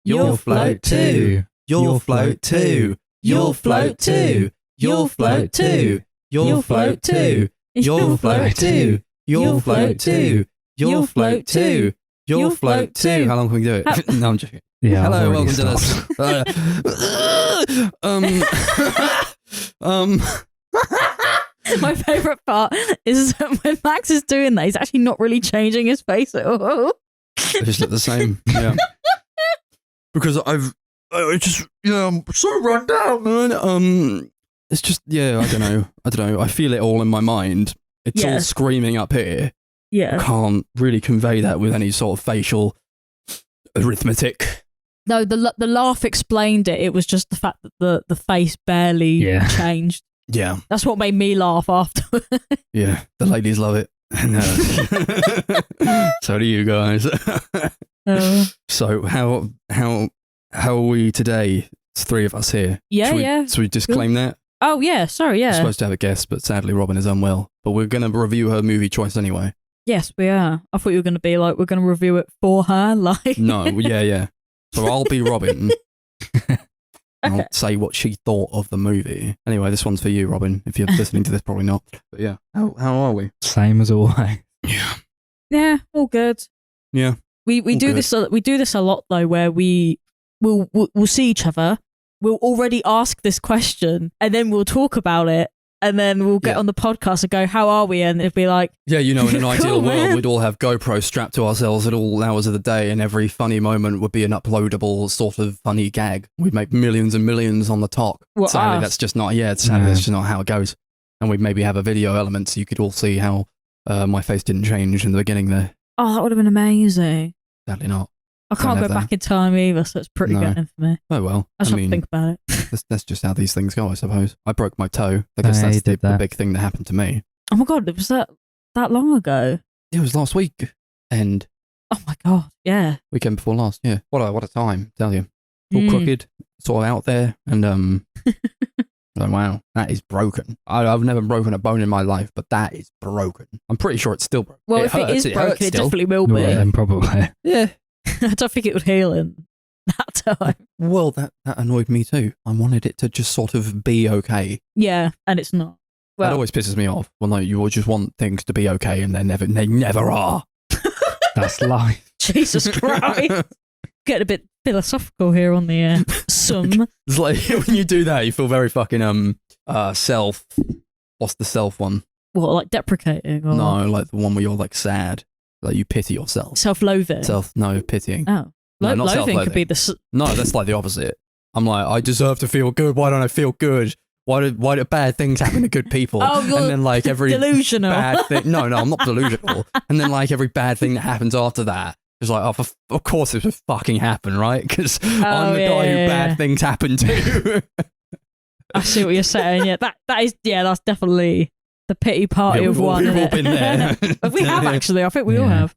You'll float too. You'll float too. You'll float too. You'll float too. You'll float too. You'll float too. You'll float too. You'll float too. You'll float too. How long can we do it? No, I'm joking. Yeah. Hello, welcome to this. My favourite part is when Max is doing that, he's actually not really changing his face at all. They just look the same. Yeah. Because I just, I'm so run down, man. It's just, I don't know. I feel it all in my mind. It's all screaming up here. Yeah. I can't really convey that with any sort of facial arithmetic. No, the laugh explained it. It was just the fact that the face barely changed. Yeah. That's what made me laugh after. Yeah, the ladies love it. So do you guys. So how are we today? It's three of us here. Yeah, Should we disclaim that? Oh, yeah, sorry, yeah. We're supposed to have a guest, but sadly Robin is unwell. But we're going to review her movie choice anyway. Yes, we are. I thought you were going to be like, we're going to review it for her, like... No, yeah. So I'll be Robin. I'll say what she thought of the movie. Anyway, this one's for you, Robin. If you're listening to this, probably not. But yeah, how are we? Same as always. Yeah. Yeah, all good. Yeah. We do this a lot though, where we'll see each other, we'll already ask this question, and then we'll talk about it, and then we'll get on the podcast and go, "How are we?" And it'd be like, yeah, in an cool, ideal world, man. we'd all have GoPros strapped to ourselves at all hours of the day, and every funny moment would be an uploadable sort of funny gag. We'd make millions and millions on the talk. Well, sadly, that's just not. That's just not how it goes. And we'd maybe have a video element so you could all see how my face didn't change in the beginning there. oh, that would have been amazing. Sadly not. I can't go back in time either, so it's pretty good for me. Oh well. I just have to think about it. That's just how these things go, I suppose. I broke my toe. I guess that's the big thing that happened to me. Oh my god, was that long ago? It was last week. And oh my god, yeah. Weekend before last, yeah. What a time, tell you. All crooked, sort of out there, and oh, wow, that is broken. I've never broken a bone in my life, but that is broken. I'm pretty sure it's still broken. Well, if it is broken, it definitely will be. Well, then probably. Yeah. I don't think it would heal in that time. Well, that annoyed me too. I wanted it to just sort of be okay. Yeah, and it's not. Well, that always pisses me off. Well, no, you just want things to be okay, and they never are. That's life. Jesus Christ. Getting a bit philosophical here on the sum. It's like when you do that, you feel very fucking self. What's the self one? What, like deprecating? Or... No, like the one where you're like sad, like you pity yourself. Self-loathing. No, pitying. Oh, no, not loathing self-loathing. could be the. No, that's like the opposite. I'm like, I deserve to feel good. Why don't I feel good? Why do bad things happen to good people? Oh, you're and then like every delusional. bad thing. No, I'm not delusional. And then like every bad thing that happens after that. It's like, oh, of course it would fucking happen, right? Because I'm the guy who bad things happen to. I see what you're saying. Yeah, that's definitely the pity party of one. We've all been there. We have actually. I think we all have.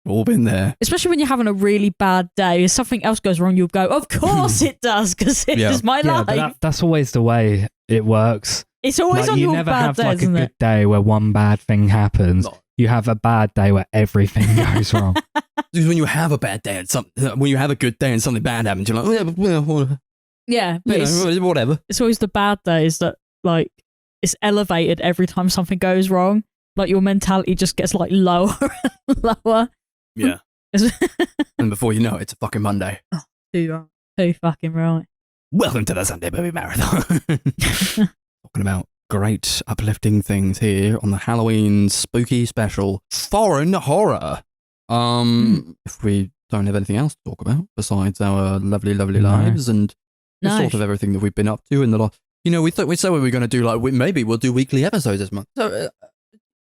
We've all been there. Especially when you're having a really bad day. If something else goes wrong, you'll go, "Of course it does, because it is my life." But that's always the way it works. It's always on your bad day, You never have like a isn't good it? day where one bad thing happens. No. You have a bad day where everything goes wrong. Because when you have a bad day and when you have a good day and something bad happens, you're like, yeah, but whatever. It's always the bad days that like it's elevated every time something goes wrong. Like your mentality just gets like lower and lower. Yeah. And before you know it, it's a fucking Monday. Oh, too fucking right. Welcome to the Sunday Movie Marathon. Talking about great uplifting things here on the Halloween spooky special foreign horror. If we don't have anything else to talk about besides our lovely lives and sort of everything that we've been up to in the last, we thought we said we were going to do maybe we'll do weekly episodes this month. So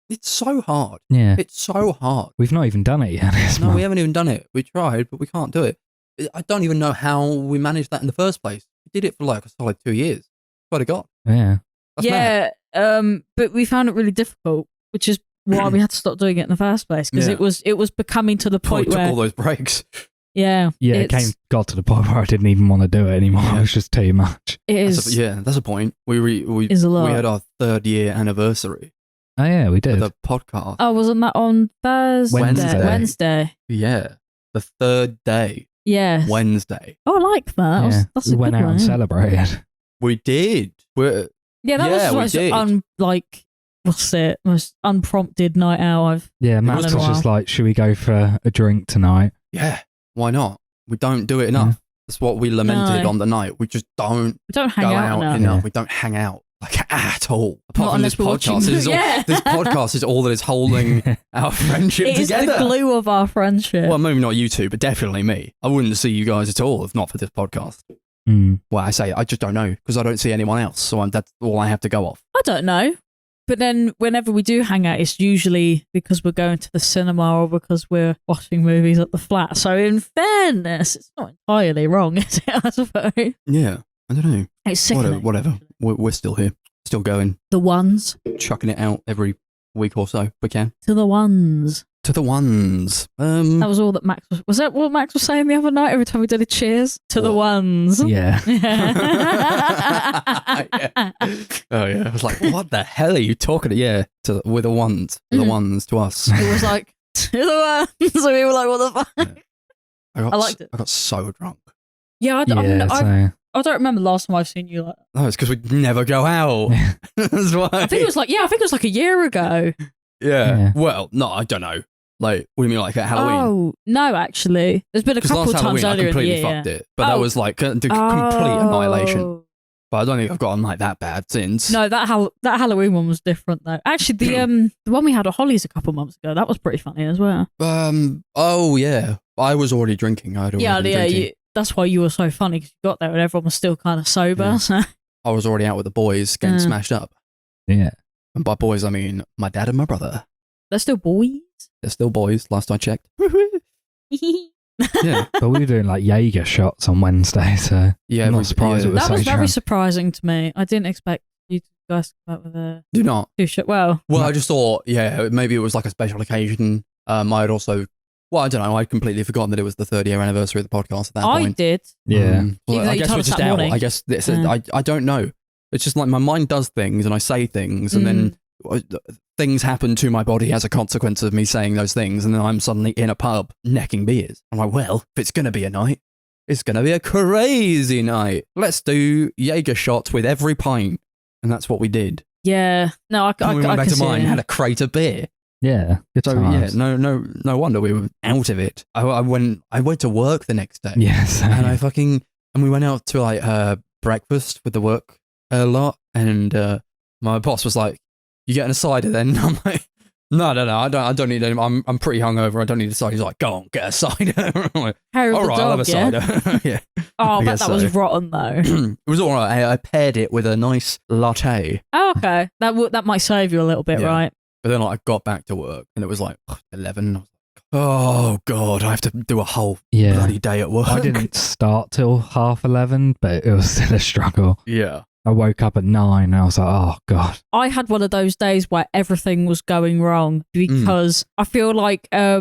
it's so hard. Yeah, it's so hard. We've not even done it yet. No, we haven't even done it. We tried, but we can't do it. I don't even know how we managed that in the first place. We did it for like a solid 2 years. Swear to God. Yeah. That's but we found it really difficult, which is why we had to stop doing it in the first place, because it was becoming to the point where took all those breaks. Yeah, it got to the point where I didn't even want to do it anymore. It was just too much. It is. That's a point. We is a lot. We had our 3rd year anniversary. Oh yeah, we did. The podcast. Oh, wasn't that on Thursday? Wednesday. Yeah, the 3rd day. Yes. Wednesday. Oh, I like that. Yeah. That's We a went good out one. and celebrated. We did. Yeah, that Yeah, we was did. what's it? Most unprompted night out I've Yeah, Max was was cool. just like, should we go for a drink tonight? Yeah, why not? We don't do it enough. Yeah. That's what we lamented No. on the night. We just don't we don't hang go out out enough. enough. Yeah. We don't hang out like at all. Apart Not from this unless we're watching podcast, this, is all, yeah. this podcast is all that is holding our friendship It is together. the glue of our friendship. Well, maybe not you two, but definitely me. I wouldn't see you guys at all if not for this podcast. Mm. Well, I say I just don't know because I don't see anyone else, so that's all I have to go off. I don't know. But then whenever we do hang out, it's usually because we're going to the cinema or because we're watching movies at the flat. So in fairness, it's not entirely wrong, is it? I suppose. Yeah, I don't know. It's sickening. Whatever. We're still here, still going, The ones chucking it out every week or so if we can. to the ones. To the ones. That was all that Max was. Was that what Max was saying the other night? Every time we did a cheers to the What? ones. Yeah. Yeah. Oh yeah. I was like, what the hell are you talking to? Yeah, with the ones, the Mhm. ones to us. It was like to the ones. So we were like, what the fuck? I liked it. I got so drunk. Yeah, Yeah, I don't remember the last time I've seen you like that. No, it's because we never go out. That's why. I think it was like a year ago. Yeah. Yeah. Well, no, I don't know. Like, what do you mean, like at Halloween? Oh no, actually, there's been a Because couple last times Halloween I earlier in the completely year. fucked it, but that Oh. was like the complete annihilation. Oh. But I don't think I've gotten like that bad since. No, that Halloween one was different though. Actually, the one we had at Holly's a couple months ago, that was pretty funny as well. Oh yeah, I was already drinking. I'd already been drinking. That's why you were so funny because you got there and everyone was still kind of sober. Yeah. So. I was already out with the boys getting smashed up. Yeah. And by boys, I mean my dad and my brother. They're still boys. They're still boys. Last I checked. Yeah, But we were doing like Jaeger shots on Wednesday, so yeah. I'm not surprised it was That so was very drunk. surprising to me. I didn't expect you guys to come out with a Do not. two-shot. Well, Well, I just thought, yeah, maybe it was like a special occasion. I'd also, well, I don't know. I'd completely forgotten that it was the 3rd-year anniversary of the podcast at that I point. did. Yeah. Well, Even though I you guess told we're us just that out. morning. I guess this, Yeah. I don't know. It's just like my mind does things and I say things and then things happen to my body as a consequence of me saying those things, and then I'm suddenly in a pub necking beers. I'm like, well, if it's going to be a night, it's going to be a crazy night. Let's do Jaeger shots with every pint. And that's what we did. Yeah. No, I And we went I back can to see mine and it. had a crate of beer. Yeah. Good So times. yeah, no wonder we were out of it. I went to work the next day. Yes. And we went out to like breakfast with the work a lot, and my boss was like, "You getting a cider then?" I'm like, "No, I don't need any. I'm pretty hungover. I don't need a cider." He's like, "Go on, get a cider." I'm like, Hair of "All the right, I'll have a dog, yeah? cider." Yeah, Oh, I bet guess that was so. rotten though. it was all right. I paired it with a nice latte, Oh, okay. That might save you a little bit, Yeah. right? but then like, I got back to work and it was like 11. I was like, "Oh God, I have to do a whole Yeah. bloody day at work." I didn't start till 11:30, but it was still a struggle. Yeah. I woke up at 9 and I was like, oh God. I had one of those days where everything was going wrong because I feel like I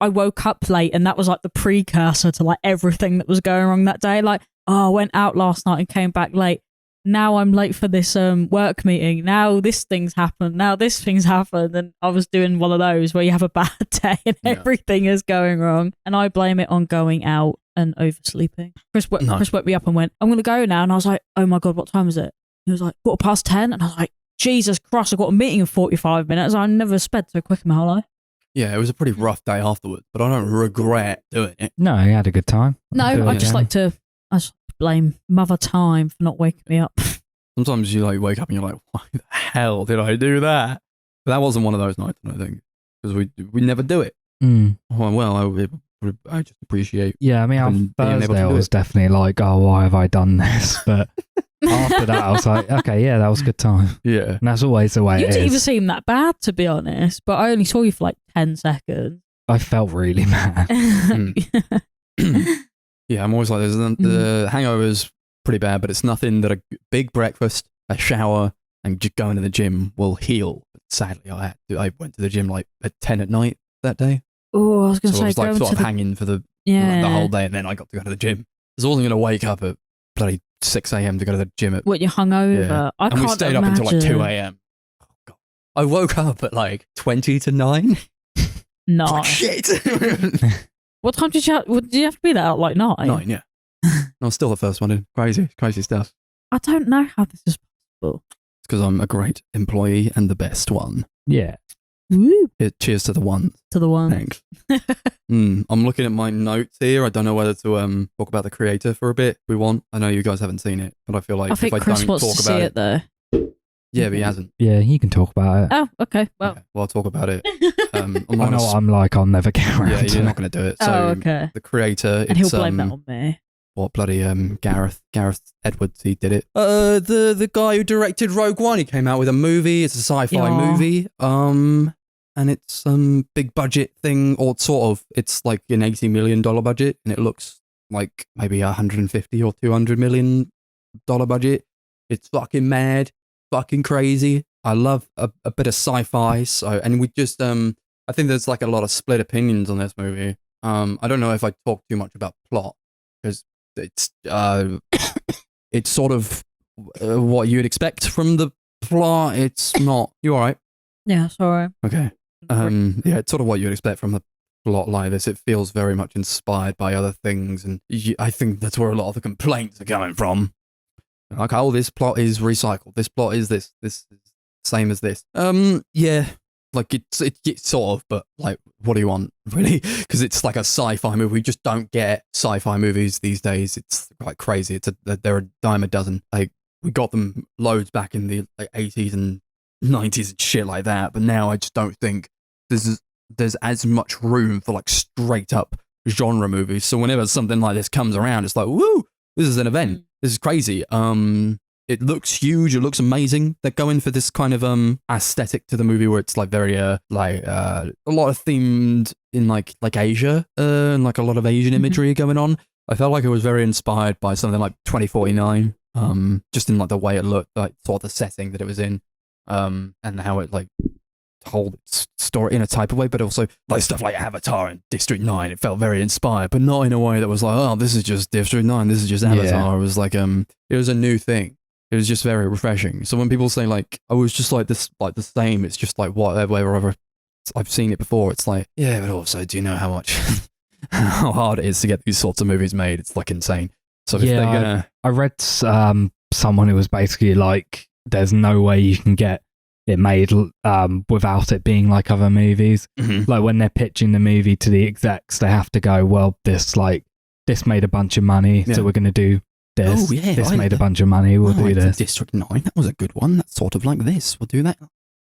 woke up late and that was like the precursor to like everything that was going wrong that day. Like, oh, I went out last night and came back late. Now I'm late for this work meeting. Now this thing's happened. Now this thing's happened. And I was doing one of those where you have a bad day and Yeah. everything is going wrong. And I blame it on going out and oversleeping. Chris woke me up and went, "I'm going to go now." And I was like, "Oh my God, what time is it?" He was like, 10:15. And I was like, Jesus Christ, I've got a meeting in 45 minutes. I never sped so quick in my whole life. Yeah, it was a pretty rough day afterwards, but I don't regret doing it. No, he had a good time. No, Do it I just again. like to blame Mother Time for not waking me up. Sometimes you like wake up and you're like, "Why the hell did I do that?" But that wasn't one of those nights, I think, because we never do it. Mm. Oh, well, I just appreciate. Yeah, I mean, And on being able to Thursday I do was it. definitely like, oh, why have I done this? But after that, I was like, okay, yeah, that was a good time. Yeah. And that's always the way You it didn't even is. seem that bad, to be honest, but I only saw you for like 10 seconds. I felt really mad. Yeah, I'm always like, the hangover's pretty bad, but it's nothing that a big breakfast, a shower, and just going to the gym will heal. But sadly, I went to the gym like at 10 at night that day. Oh, I was going So to I say, was like going sort to of the... hanging for the Yeah. whole day, and then I got to go to the gym. I wasn't going to wake up at bloody 6 a.m. to go to the gym. What, you're hungover? Yeah. I And can't we stayed up until like 2 a.m. Oh, God. I woke up at like 20 to 9. No. Like, shit. What time did you have to be there at like 9? 9, yeah. No, still the first one in. Crazy stuff. I don't know how this is possible. It's because I'm a great employee and the best one. Yeah. Woo. Cheers to the one. To the one. Thanks. I'm looking at my notes here. I don't know whether to talk about the creator for a bit. If we want. I know you guys haven't seen it, but I feel like I think if I Chris don't wants talk to about see it though. yeah, but he hasn't. Yeah, you can talk about it. Oh, okay. Well, Okay, well, I'll talk about it. I'm I not know gonna what I'm like. I'll never get around yeah, to you're it. not going to do it. So oh, okay. the creator, And he'll it's, blame that on me. what bloody Gareth Edwards, he did it. The guy who directed Rogue One, he came out with a movie. It's a sci-fi Yeah. movie. And it's big budget thing, or sort of. It's like an $80 million budget, and it looks like maybe $150 or $200 million budget. It's fucking mad, fucking crazy. I love a bit of sci-fi. So, and we just I think there's like a lot of split opinions on this movie. I don't know if I talk too much about plot because it's it's sort of what you'd expect from the plot. It's not. You all right? Yeah, sorry. Okay. Yeah, it's sort of what you'd expect from a plot like this. It feels very much inspired by other things, and I think that's where a lot of the complaints are coming from. Like, oh, this plot is recycled. This plot is this is same as this. Yeah, like it's sort of, but like, what do you want, really? Because it's like a sci-fi movie. We just don't get sci-fi movies these days. It's quite crazy. They're a dime a dozen. Like, we got them loads back in the 80s and 90s and shit like that, but now I just don't think there's as much room for like straight up genre movies. So whenever something like this comes around, it's like, woo, this is an event. This is crazy. It looks huge. It looks amazing. They're going for this kind of aesthetic to the movie where it's like very a lot of themed in like Asia and like a lot of Asian imagery going on. I felt like it was very inspired by something like 2049. Just in like the way it looked, like sort of the setting that it was in, and how it like told its story in a type of way, but also like stuff like Avatar and District 9. It felt very inspired, but not in a way that was like, oh, this is just District 9, this is just Avatar. Yeah. It was like it was a new thing. It was just very refreshing. So when people say like, I was just like this, like the same, it's just like whatever I've seen it before. It's like, yeah, but also, do you know how much how hard it is to get these sorts of movies made? It's like insane. So if they're gonna, I read someone who was basically like, there's no way you can get it made without it being like other movies. Mhm. Like when they're pitching the movie to the execs, they have to go, well, this made a bunch of money, Yeah. so we're going to do this. Oh, yeah, this I- made a bunch of money, we'll do like this. District 9, that was a good one. That's sort of like this. We'll do that.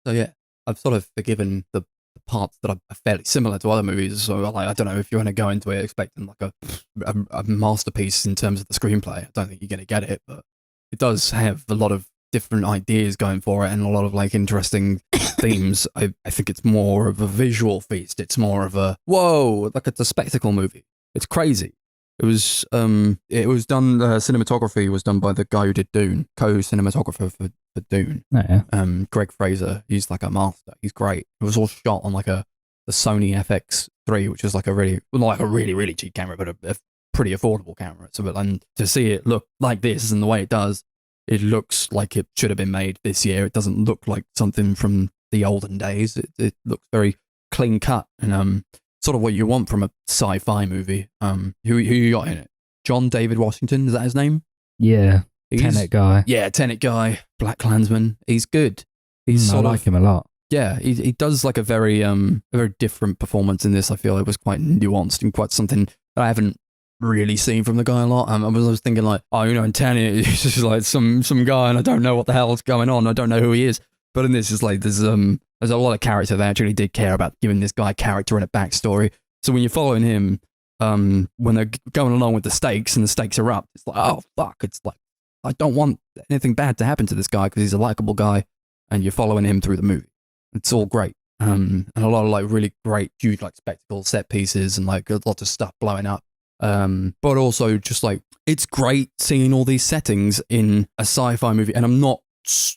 So yeah, I've sort of forgiven the parts that are fairly similar to other movies. So like, I don't know if you want to go into it expecting like a masterpiece in terms of the screenplay. I don't think you're going to get it, but it does have a lot of different ideas going for it and a lot of like interesting themes. I think it's more of a visual feast. It's more of a whoa, like it's a spectacle movie. It's crazy. It was done. Cinematography was done by the guy who did Dune, co-cinematographer for Dune. Oh, yeah. Greg Fraser. He's like a master. He's great. It was all shot on like the Sony FX3, which is like a really cheap camera, but a pretty affordable camera. So, and to see it look like this and the way it does, it looks like it should have been made this year. It doesn't look like something from the olden days. It looks very clean cut and sort of what you want from a sci-fi movie. Who you got in it? John David Washington, is that his name? Yeah. He's- Tenet guy. Yeah, Tenet guy, Black Klansman. He's good. He's I sort like of him a lot. yeah. He does like a very different performance in this. I feel it was quite nuanced and quite something that I haven't really seen from the guy a lot. I was thinking like, oh, you know, in Tenet, he's just like some guy, and I don't know what the hell's going on. I don't know who he is. But in this, it's like there's a lot of character. They actually did care about giving this guy a character and a backstory. So when you're following him, when they're going along with the stakes and the stakes are up, it's like, oh fuck, it's like I don't want anything bad to happen to this guy because he's a likable guy, and you're following him through the movie. It's all great. And a lot of like really great, huge like spectacle set pieces and like lots of stuff blowing up. But also just like it's great seeing all these settings in a sci-fi movie, and I'm not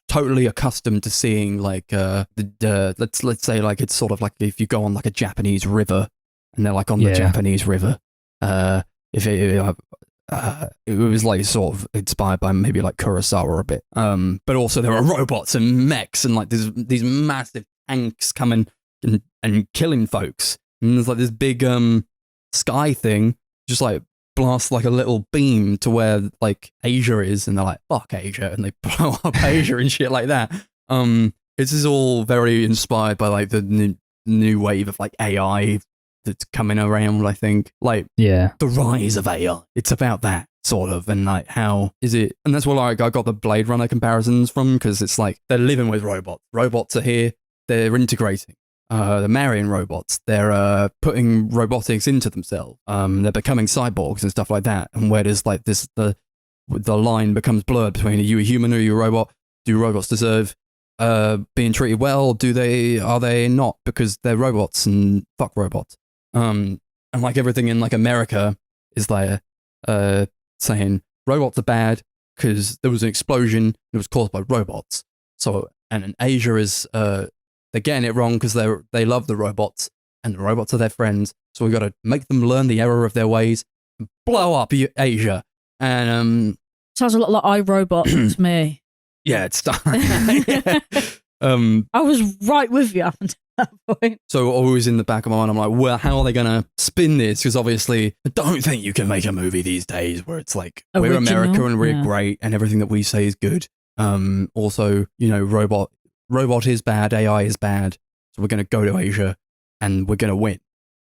totally accustomed to seeing like let's say like it's sort of like if you go on like a Japanese river and they're like on the Yeah. Japanese river. If it was like sort of inspired by maybe like Kurosawa a bit. But also there are robots and mechs and like there's these massive tanks coming and killing folks. And there's like this big sky thing just like blasts like a little beam to where like Asia is, and they're like, fuck Asia, and they blow up Asia and shit like that. This is all very inspired by like the new wave of like AI that's coming around, I think. Like, Yeah. the rise of AI. It's about that, sort of, and like, how is it? And that's what I got the Blade Runner comparisons from, because it's like, they're living with robots. Robots are here, they're integrating. They're marrying robots. They're putting robotics into themselves. They're becoming cyborgs and stuff like that. And where does like this, the line becomes blurred between, are you a human or are you a robot? Do robots deserve being treated well? Are they not? Because they're robots, and fuck robots. And like everything in like America is like saying robots are bad because there was an explosion that was caused by robots. So, and in Asia is they're getting it wrong because they love the robots and the robots are their friends. So we got to make them learn the error of their ways and blow up Asia. And Sounds a lot like iRobot to me. yeah, it's I was right with you up until that point. So always in the back of my mind, I'm like, well, how are they going to spin this? Because obviously, I don't think you can make a movie these days where it's like, we're Original? America and we're Yeah. great and everything that we say is good. Also, you know, robot is bad, AI is bad. So we're going to go to Asia and we're going to win.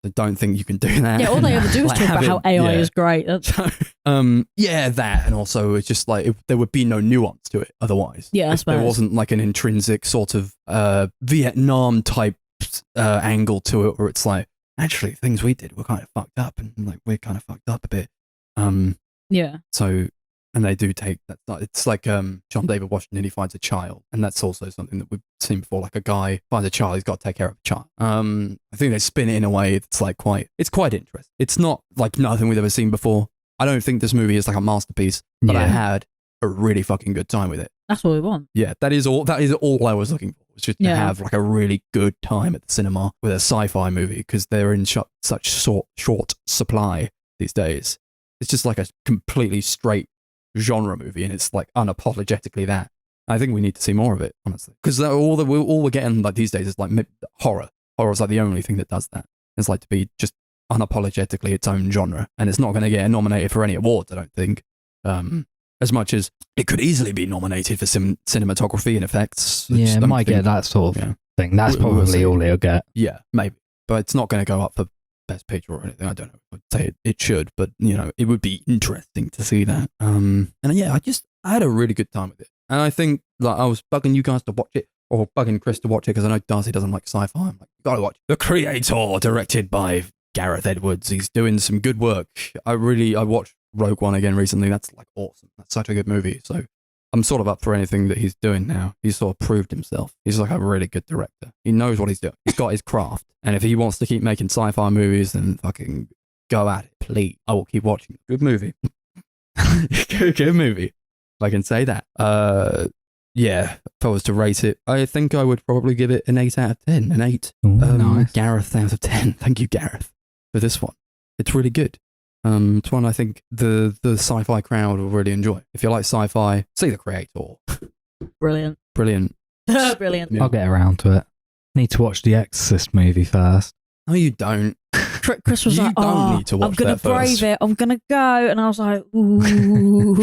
I don't think you can do that. Yeah, all they ever do is Like, talk about how AI yeah. is great. That's, So, yeah, that, and also it's just like there would be no nuance to it otherwise. Yeah, I If there suppose. wasn't like an intrinsic sort of Vietnam type angle to it, where it's like, actually, things we did were kind of fucked up, and like we're kind of fucked up a bit. yeah. So, and they do take that. It's like John David Washington, he finds a child, and that's also something that we've seen before. Like a guy finds a child, he's got to take care of a child. I think they spin it in a way that's like quite interesting. It's not like nothing we've ever seen before. I don't think this movie is like a masterpiece, but I Yeah. had a really fucking good time with it. That's what we want. Yeah, that is all I was looking for. Was just to Yeah. have like a really good time at the cinema with a sci-fi movie, because they're in such short supply these days. It's just like a completely straight genre movie, and it's like unapologetically that. I think we need to see more of it, honestly, because all we're getting like these days is like horror. Horror is like the only thing that does that. It's like to be just unapologetically its own genre, and it's not going to get nominated for any awards, I don't think. As much as it could easily be nominated for cinematography and effects. Yeah, it might get that sort of Yeah. thing. That's We'll probably see. all it'll get. Yeah, maybe, but it's not going to go up for Best Picture or anything. I don't know. I'd say it should, but you know, it would be interesting to see that. And yeah, I had a really good time with it, and I think like I was bugging you guys to watch it, or bugging Chris to watch it, because I know Darcy doesn't like sci-fi. I'm like, you gotta watch The Creator, directed by Gareth Edwards. He's doing some good work. I watched Rogue One again recently. That's like awesome. That's such a good movie. So I'm sort of up for anything that he's doing now. He's sort of proved himself. He's like a really good director. He knows what he's doing. He's got his craft. And if he wants to keep making sci-fi movies, then fucking go at it, please. I will keep watching. Good movie. good movie. If I can say that. Yeah, if I was to rate it, I think I would probably give it an 8 out of 10. An 8. Ooh, nice. Gareth out of 10. Thank you, Gareth, for this one. It's really good. It's one I think the sci-fi crowd will really enjoy. If you like sci-fi, see The Creator. Brilliant. Brilliant. Brilliant. Yeah. I'll get around to it. Need to watch the Exorcist movie first. No, you don't. Chris was You like, don't need to I'm watch going that to brave first." it. I'm going to go. And I was like, ooh.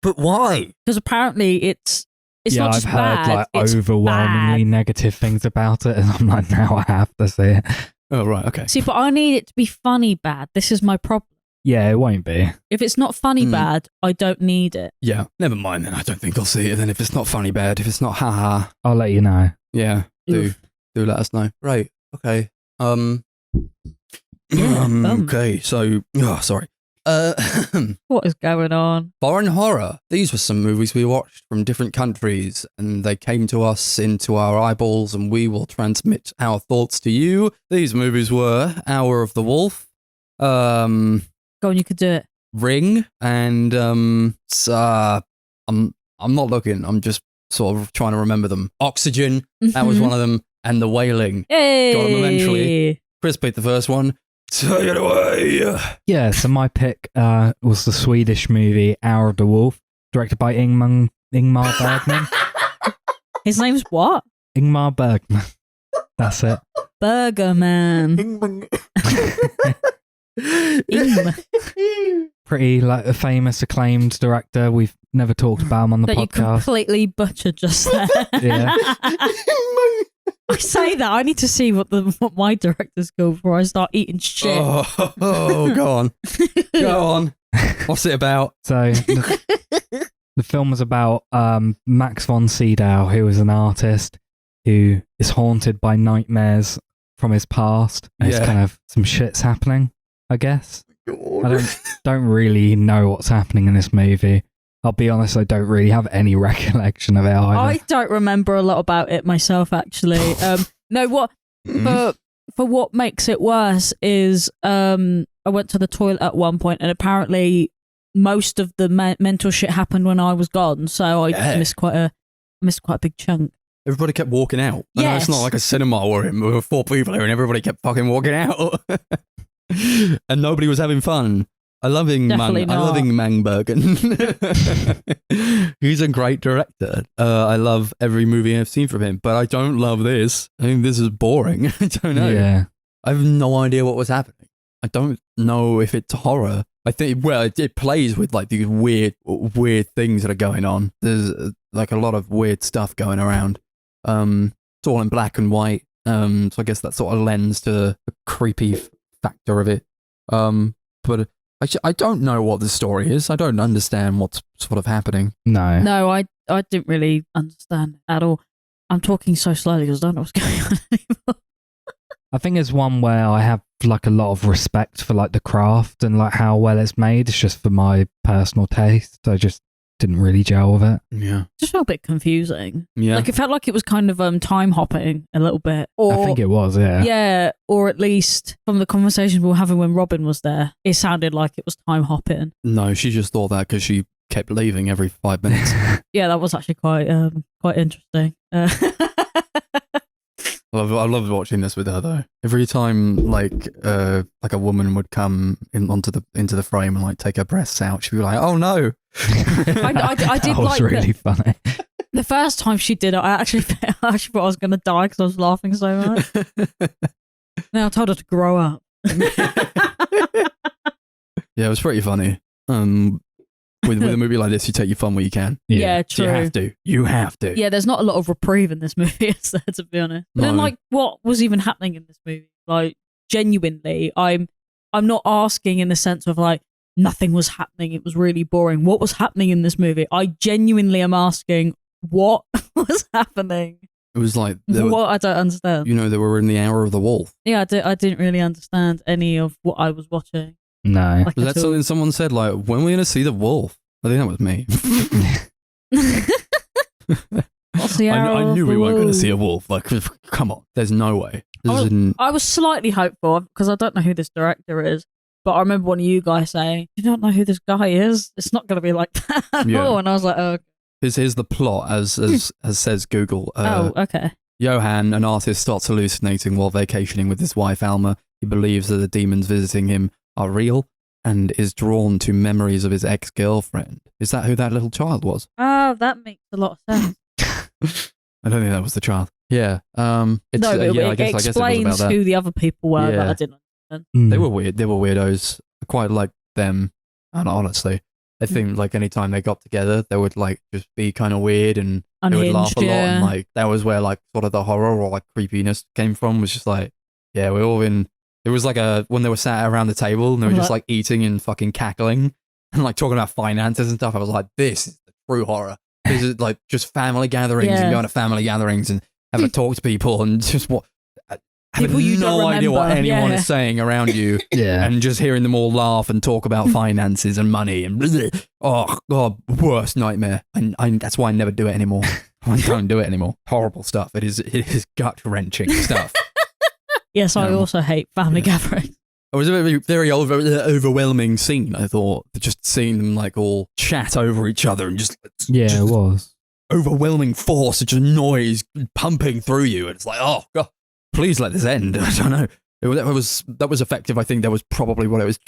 But why? Because apparently it's yeah, not I've just heard bad, like it's overwhelmingly bad. negative things about it, and I'm like, now I have to see it. Oh, right, okay. See, but I need it to be funny bad. This is my problem. Yeah, it won't be. If it's not funny bad, I don't need it. Yeah, never mind then. I don't think I'll see it then if it's not funny bad. If it's not haha. I'll let you know. Yeah, do let us know. Right, okay. Okay, so, sorry. What is going on? Foreign horror. These were some movies we watched from different countries, and they came to us into our eyeballs, and we will transmit our thoughts to you. These movies were Hour of the Wolf, Go on, you could do it. Ring, and I'm not looking. I'm just sort of trying to remember them. Oxygen. That was one of them, and The Wailing. Hey! Got 'em eventually. Chris picked the first one. Take it away. Yeah, so my pick was the Swedish movie Hour of the Wolf, directed by Ingmar Bergman. His name's what? Ingmar Bergman. That's it. Burger Man. Pretty like a famous, acclaimed director. We've never talked about him on the that you podcast. completely butchered just there. Yeah. I say that I need to see what my director's called before I start eating shit. Oh, go on. Go on. What's it about? So the film was about Max von Sydow, who is an artist who is haunted by nightmares from his past. And it's kind of some shit's happening, I guess. I don't really know what's happening in this movie. I'll be honest, I don't really have any recollection of it either. I don't remember a lot about it myself, actually. No, for what makes it worse is I went to the toilet at one point, and apparently most of the mental shit happened when I was gone, so I missed quite a big chunk. Everybody kept walking out. I know it's not like a cinema where there were 4 people here and everybody kept fucking walking out. And nobody was having fun. I love Mang Bergen. He's a great director. I love every movie I've seen from him, but I don't love this. I think this is boring. I don't know. Yeah. I have no idea what was happening. I don't know if it's horror. I think, well, it plays with like these weird things that are going on. There's like a lot of weird stuff going around. It's all in black and white. So I guess that sort of lends to the creepy factor of it. But I don't know what the story is. I don't understand what's sort of happening. No, I didn't really understand at all. I'm talking so slowly because I don't know what's going on anymore. I think it's one where I have like a lot of respect for like the craft and like how well it's made. It's just for my personal taste. I just didn't really gel with it. Yeah. Just felt a bit confusing. Yeah. Like it felt like it was kind of time hopping a little bit. Or, I think it was, yeah. Yeah, or at least from the conversation we were having when Robin was there, it sounded like it was time hopping. No, she just thought that because she kept leaving every 5 minutes. Yeah, that was actually quite interesting. I love watching this with her though. Every time like a woman would come into the frame and like take her breasts out, she'd be like, "Oh no!" I did that was like really funny. The first time she did it, I actually thought I was going to die because I was laughing so much. Then I told her to grow up. Yeah, it was pretty funny. With a movie like this, you take your fun where you can. Yeah, true. You have to. Yeah, there's not a lot of reprieve in this movie, is there, to be honest. But then, like, what was even happening in this movie? Like, genuinely, I'm not asking in the sense of like nothing was happening. It was really boring. What was happening in this movie? I genuinely am asking what was happening. It was like what I don't understand. You know, they were in the hour of the wolf. Yeah, I didn't really understand any of what I was watching. No. Like was that something someone said, like, when are we going to see the wolf? I think that was me. I knew we weren't going to see a wolf. Like, come on. There's no way. I was slightly hopeful because I don't know who this director is, but I remember one of you guys saying, "You don't know who this guy is? It's not going to be like that." Oh, and I was like, "Oh." Here's the plot, as says Google. Okay. Johan, an artist, starts hallucinating while vacationing with his wife, Alma. He believes that the demons visiting him are real and is drawn to memories of his ex-girlfriend. Is that who that little child was? Oh, that makes a lot of sense. I don't think that was the child. Yeah. No, but I guess it was explains about that. who the other people were that I didn't understand. They were weird. They were weirdos. I quite liked them. And honestly, I think like anytime they got together, they would like just be kind of weird and they would laugh a lot. And like that was where like sort of the horror or like creepiness came from. Was just like, yeah, we're all in. It was like when they were sat around the table and they were just like eating and fucking cackling and like talking about finances and stuff. I was like, this is the true horror. This is like just family gatherings and going to family gatherings and having to talk to people and just having no idea what anyone is saying around you. And just hearing them all laugh and talk about finances and money and oh god, worst nightmare. And that's why I never do it anymore. I don't do it anymore. Horrible stuff. It is gut wrenching stuff. Yes, I also hate family gatherings. It was a very overwhelming scene, I thought. Just seeing them like all chat over each other and just it was overwhelming force, just noise pumping through you. And it's like, oh god, please let this end. I don't know. That was effective. I think that was probably what it was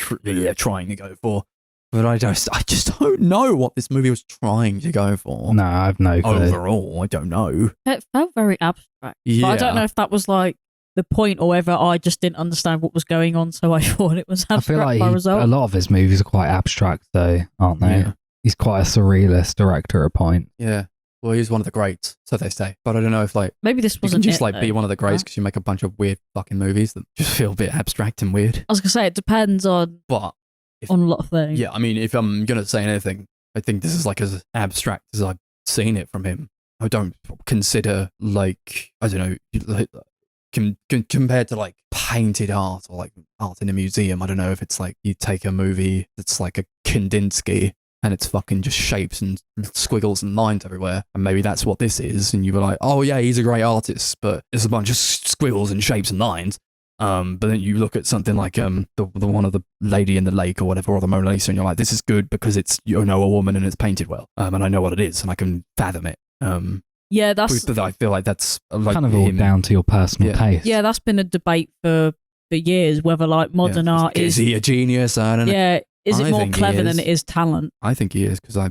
trying to go for. But I just don't know what this movie was trying to go for. No, I've no clue. Overall, I don't know. It felt very abstract. Yeah. But I don't know if that was like the point, or whether I just didn't understand what was going on, so I thought it was I abstract feel like by result. a lot of his movies are quite abstract, though, aren't they? Yeah. He's quite a surrealist director at a point. Yeah. Well, he's one of the greats, so they say. But I don't know if like Maybe this you can wasn't just it, like be though. one of the greats because you make a bunch of weird fucking movies that just feel a bit abstract and weird. I was gonna say it depends on But a lot of things. yeah, I mean, if I'm gonna say anything, I think this is like as abstract as I've seen it from him. I don't consider like I don't know, like, compared to like painted art or like art in a museum. I don't know if it's like you take a movie that's like a Kandinsky and it's fucking just shapes and squiggles and lines everywhere, and maybe that's what this is. And you were like, oh yeah, he's a great artist, but it's a bunch of squiggles and shapes and lines. But then you look at something like the one of the lady in the lake or whatever, or the Mona Lisa, and you're like, this is good because it's a woman and it's painted well, and I know what it is and I can fathom it. Yeah, that's But I feel like that's like Kind of all him. down to your personal Yeah. taste. yeah, that's been a debate for years whether like modern art Is is he a genius? I don't know. yeah, is it I more think he clever than is. it is talent? I think he is because I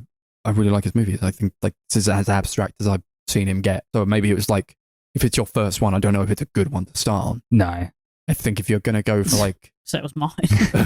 really like his movies. I think like this is as abstract as I've seen him get. So maybe it was like if it's your first one, I don't know if it's a good one to start on. No. I think if you're gonna go for like So it was mine.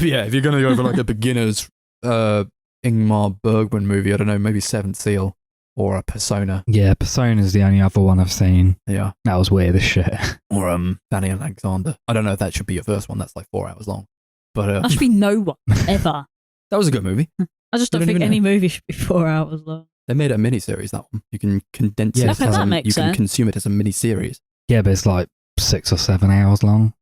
yeah, if you're gonna go for like a beginner's Ingmar Bergman movie, I don't know, maybe Seventh Seal or a Persona. Yeah, Persona's the only other one I've seen. Yeah. That was weird as shit. Or Danny Alexander. I don't know if that should be your first one. That's like 4 hours long. But That should be no one ever. that was a good movie. I just don't don't think even any know. movie should be 4 hours long. They made a miniseries, that one. You can condense Yeah, it. okay, that makes you can sense. consume it as a miniseries. Yeah, but it's like 6 or 7 hours long,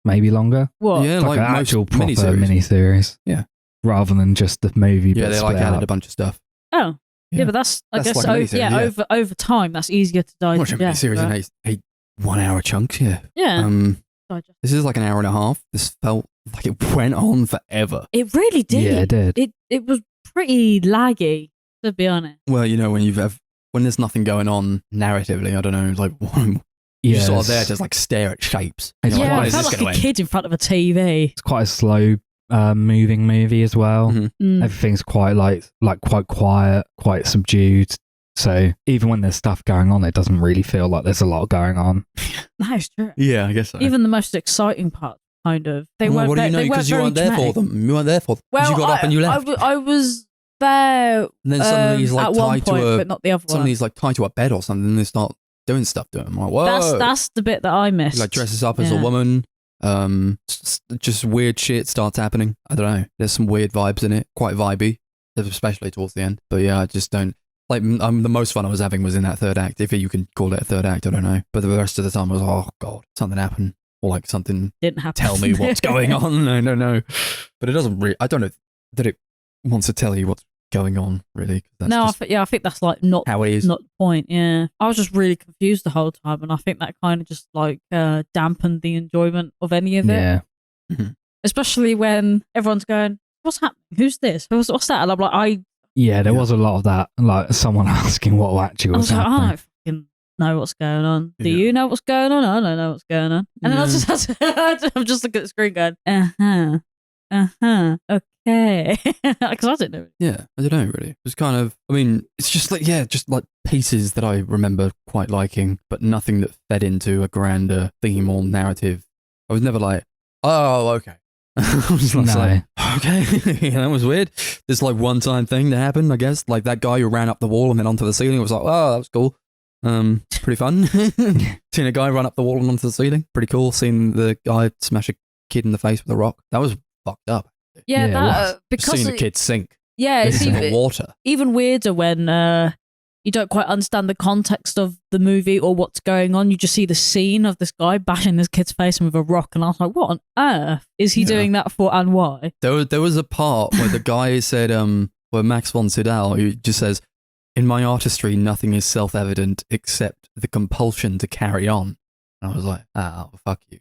maybe longer. What? Yeah, It's like, an most actual proper miniseries. miniseries. Yeah. Rather than just the movie. Yeah, but they like split added up. a bunch of stuff. Oh. Yeah, but that's I That's guess like a miniseries, yeah. over time that's easier to Watch a digest. miniseries in right? eight 1 hour chunks, yeah. Yeah. Digest. This is like an hour and a half. This felt like it went on forever. It really did. Yeah, it did. It was pretty laggy, to be honest. Well, you know, when there's nothing going on narratively, I don't know, like you're sort of there to like stare at shapes. It's You're like, Yeah, when I is felt this like going a to end? kid in front of a TV. It's quite a slow moving movie as well. Mhm. Mm. Everything's quite like quite quiet, quite subdued. So even when there's stuff going on, it doesn't really feel like there's a lot going on. That is true. Yeah, I guess so. Even the most exciting part, kind of. They Well, weren't. what do you they know? weren't Because you very weren't there for dramatic. them. You weren't there for them. 'Cause Well, you got up and you left. I was there. And then suddenly he's like at one tied point, to but not the other one. suddenly he's like tied to a bed or something, and they start doing stuff to him. I'm like, whoa! That's the bit that I missed. He like dresses up as a Yeah. woman. Just weird shit starts happening. I don't know. There's some weird vibes in it. Quite vibey, especially towards the end. But yeah, I just don't like. The most fun I was having was in that third act. If you can call it a third act, I don't know. But the rest of the time I was, oh god, something happened, or like something. Didn't happen. Tell me what's going on. I don't know. But it doesn't really. I don't know that it wants to tell you what's going on. Really. That's No, just I think that's like not how it is. not the point. Yeah, I was just really confused the whole time, and I think that kind of just like dampened the enjoyment of any of it. Yeah. Especially when everyone's going, "What's happening? Who's this? What's that?" And I'm like, Yeah, there Yeah. was a lot of that. Like someone asking what actually I was was like, I happening. don't fucking know what's going on. Do Yeah. you know what's going on? I don't know what's going on. And then I No. just I'm just looking at the screen going, okay, because I didn't know. Yeah, I don't know really. It was kind of, I mean, it's just like, yeah, just like pieces that I remember quite liking, but nothing that fed into a grander theme or narrative. I was never like, oh, okay. I was just like, okay, yeah, that was weird. This like one time thing that happened, I guess. Like that guy who ran up the wall and then onto the ceiling was like, oh, that was cool. Pretty fun. Seeing a guy run up the wall and onto the ceiling, pretty cool. Seeing the guy smash a kid in the face with a rock, that was fucked up. Yeah, Yeah, it that was. because Seeing the kid sink yeah, it's into the even, water. even weirder when you don't quite understand the context of the movie or what's going on. You just see the scene of this guy bashing this kid's face in with a rock, and I was like, "What on earth is he Yeah. doing that for, and why?" There was a part where the guy said, where Max von Sydow, who just says, in my artistry, nothing is self-evident except the compulsion to carry on. And I was like, oh, fuck you.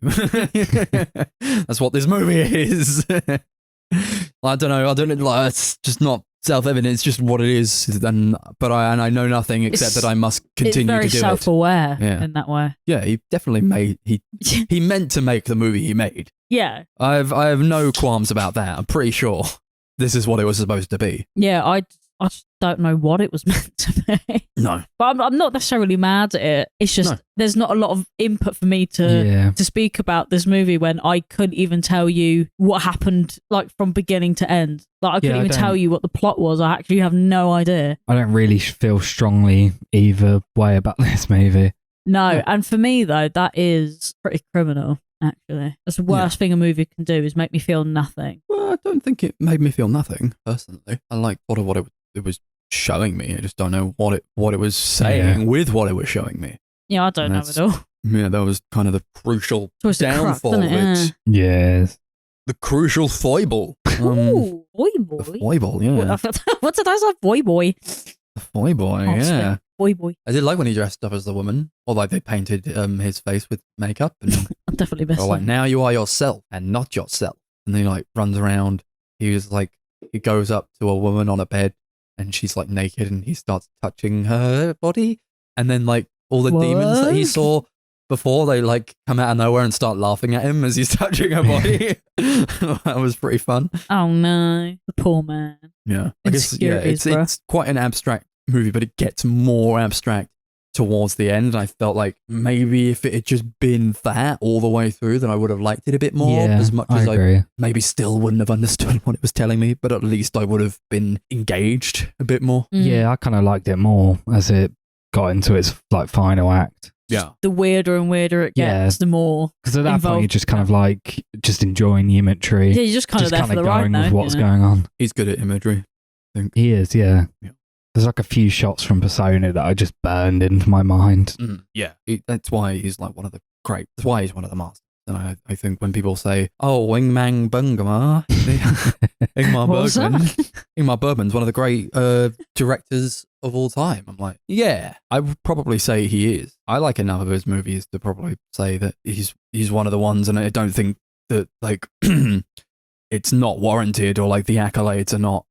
That's what this movie is. I don't know. Like, it's just not self-evident. It's just what it is. But I know nothing except It's- that I must continue it's very to do it. self-aware Yeah. in that way. Yeah, he definitely made, he meant to make the movie he made. Yeah, I have no qualms about that. I'm pretty sure this is what it was supposed to be. yeah. I just don't know what it was meant to be. No. But I'm not necessarily mad at it. It's just there's not a lot of input for me to speak about this movie when I couldn't even tell you what happened, like from beginning to end. Like I couldn't even tell you what the plot was. I actually have no idea. I don't really feel strongly either way about this movie. No, and for me though, that is pretty criminal. Actually, that's the worst thing a movie can do is make me feel nothing. Well, I don't think it made me feel nothing personally. I like what it was showing me. I just don't know what it was saying with what it was showing me. Yeah, I don't know at all. Yeah, that was kind of the crucial downfall of it. Yes. The crucial foible. Ooh, boy. The foible, yeah. What did I say? Boy. The foible, yeah. Boy. I did like when he dressed up as the woman, or like they painted his face with makeup. And I definitely missed like, it. now you are yourself and not yourself. And then he like runs around. He was like, he goes up to a woman on a bed and she's like naked and he starts touching her body. And then like all the demons that he saw before, they like come out of nowhere and start laughing at him as he's touching her body. That was pretty fun. Oh no, the poor man. Yeah. I guess, it's quite an abstract movie, but it gets more abstract towards the end. And I felt like maybe if it had just been that all the way through, then I would have liked it a bit more. As much as I maybe still wouldn't have understood what it was telling me, but at least I would have been engaged a bit more. Yeah, I kind of liked it more as it got into its like final act. Yeah. The weirder and weirder it gets, the more. Because at that point, you're just kind of like just enjoying the imagery. Yeah, you're just kind of there for the ride now. With what's going on. He's good at imagery, I think. He is, yeah. There's like a few shots from Persona that I just burned into my mind. Yeah, that's why he's like one of the great. That's why he's one of the masters. And I think when people say, "Oh, Wingman Bungama," Ingmar Bergman's one of the great directors of all time. I'm like, yeah, I would probably say he is. I like enough of his movies to probably say that he's one of the ones, and I don't think that like it's not warranted or like the accolades are not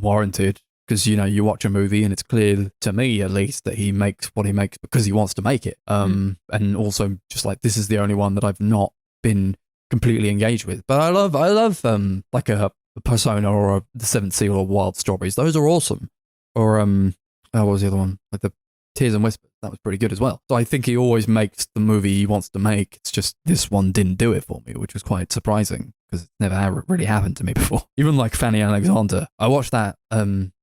warranted. Because, you know, you watch a movie and it's clear to me, at least, that he makes what he makes because he wants to make it. And also just like, this is the only one that I've not been completely engaged with. But I love like a Persona or The Seventh Seal or Wild Strawberries. Those are awesome. Or, what was the other one? Like the Tears and Whispers. That was pretty good as well. So I think he always makes the movie he wants to make. It's just this one didn't do it for me, which was quite surprising because it's never really happened to me before. Even like Fanny Alexander. I watched that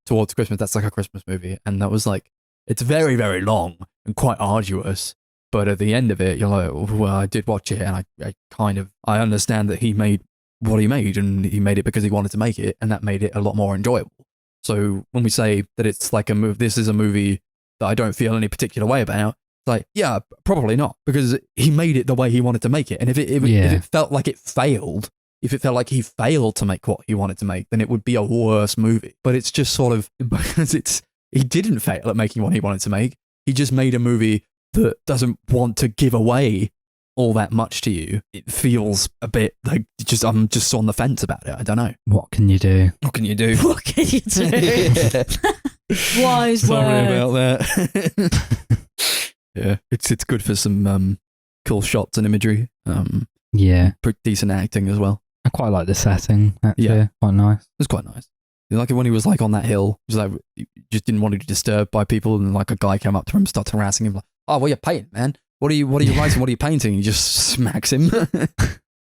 towards Christmas. That's like a Christmas movie. And that was like, it's very, very long and quite arduous. But at the end of it, you're like, well, I did watch it and I understand that he made what he made and he made it because he wanted to make it. And that made it a lot more enjoyable. So when we say that it's like this is a movie that I don't feel any particular way about, it's like, yeah, probably not, because he made it the way he wanted to make it. And if it felt like it failed, if it felt like he failed to make what he wanted to make, then it would be a worse movie. But it's just sort of, because he didn't fail at making what he wanted to make. He just made a movie that doesn't want to give away all that much to you. It feels a bit like I'm just on the fence about it. I don't know. What can you do? What can you do? What can you do? Wise Sorry word. about that. Yeah, it's good for some cool shots and imagery. Pretty decent acting as well. I quite like the setting. Actually. Quite nice. It was quite nice. Like when he was like on that hill, he was like, he just didn't want to be disturbed by people, and like a guy came up to him, started harassing him, like, "Oh, what are you painting, man? What are you writing? What are you painting?" He just smacks him.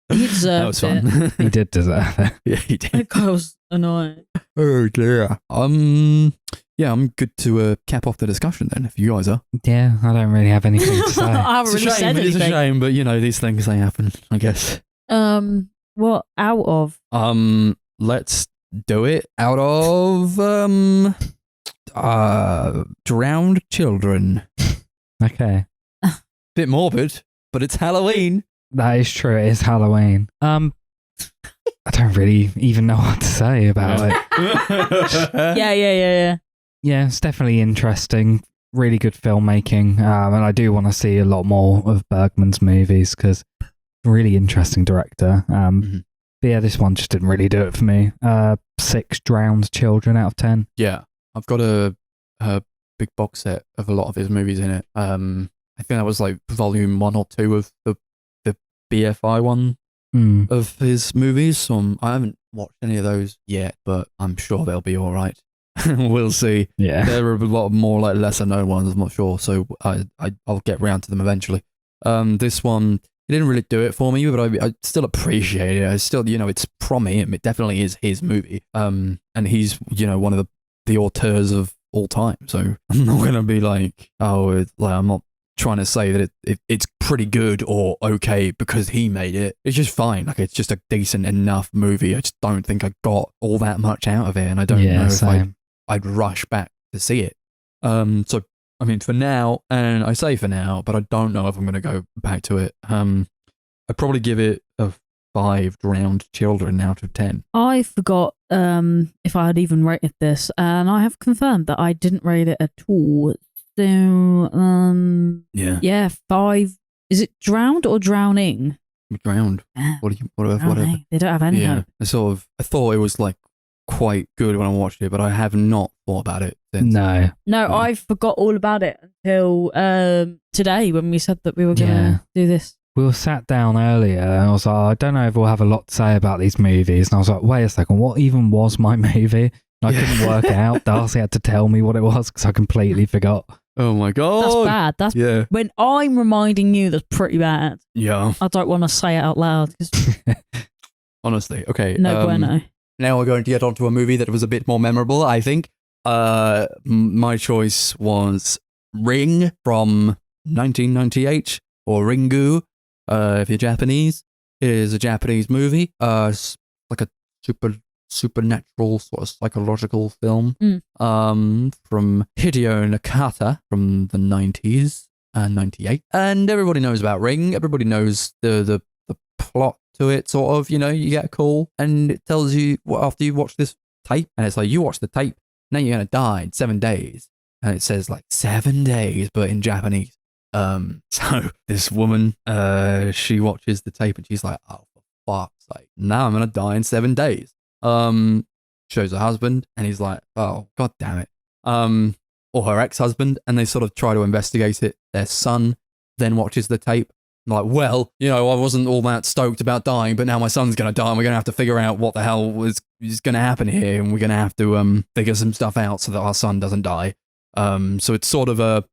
He deserved that was fun. He did deserve it. Yeah, he did. That guy was annoying. Oh dear. Yeah, I'm good to cap off the discussion then, if you guys are. Yeah, I don't really have anything to say. I haven't really said anything. It's a shame, but you know, these things, they happen, I guess. What out of? Let's do it out of drowned children. Okay. Bit morbid, but it's Halloween. That is true. It is Halloween. I don't really even know what to say about it. Yeah. Yeah, it's definitely interesting. Really good filmmaking. And I do want to see a lot more of Bergman's movies because really interesting director. But yeah, this one just didn't really do it for me. 6 drowned children out of 10. Yeah, I've got a big box set of a lot of his movies in it. I think that was like volume 1 or 2 of the BFI one of his movies. So I haven't watched any of those yet, but I'm sure they'll be all right. We'll see. Yeah. There are a lot more like lesser known ones. I'm not sure, so I'll get round to them eventually. This one, it didn't really do it for me, but I still appreciate it. I still, it's from him. It definitely is his movie. And he's, one of the auteurs of all time. So I'm not gonna be like, I'm not trying to say that it's pretty good or okay because he made it. It's just fine. Like, it's just a decent enough movie. I just don't think I got all that much out of it, and I don't know if I'd rush back to see it. So I mean, for now, and I say for now, but I don't know if I'm going to go back to it. I'd probably give it a 5 drowned children out of 10. I forgot if I had even rated this, and I have confirmed that I didn't rate it at all. So, yeah, 5. Is it drowned or drowning? Drowned. Yeah. Whatever. They don't have any hope. I thought it was like quite good when I watched it, but I have not thought about it since. No, I forgot all about it until today when we said that we were going to do this. We were sat down earlier and I was like, I don't know if we'll have a lot to say about these movies. And I was like, wait a second, what even was my movie? And I couldn't work it out. Darcy had to tell me what it was because I completely forgot. Oh my God. That's bad. That's when I'm reminding you, that's pretty bad. Yeah. I don't want to say it out loud. Honestly. Okay. No bueno. Now we're going to get onto a movie that was a bit more memorable, I think. My choice was Ring from 1998, or Ringu, if you're Japanese. It is a Japanese movie. It's like a supernatural sort of psychological film. From Hideo Nakata from the 90s, 98. And everybody knows about Ring. Everybody knows the plot to it, sort of. You get a call and it tells you after you watch this tape, and it's like, you watch the tape, now you're gonna die in 7 days, and it says like 7 days, but in Japanese. So this woman, she watches the tape and she's like, oh, for fuck's sake, now I'm gonna die in 7 days. Shows her husband and he's like, oh, god damn it. Or her ex-husband, and they sort of try to investigate it. Their son then watches the tape. Like, well, I wasn't all that stoked about dying, but now my son's going to die and we're going to have to figure out what the hell is going to happen here, and we're going to have to figure some stuff out so that our son doesn't die. So it's sort of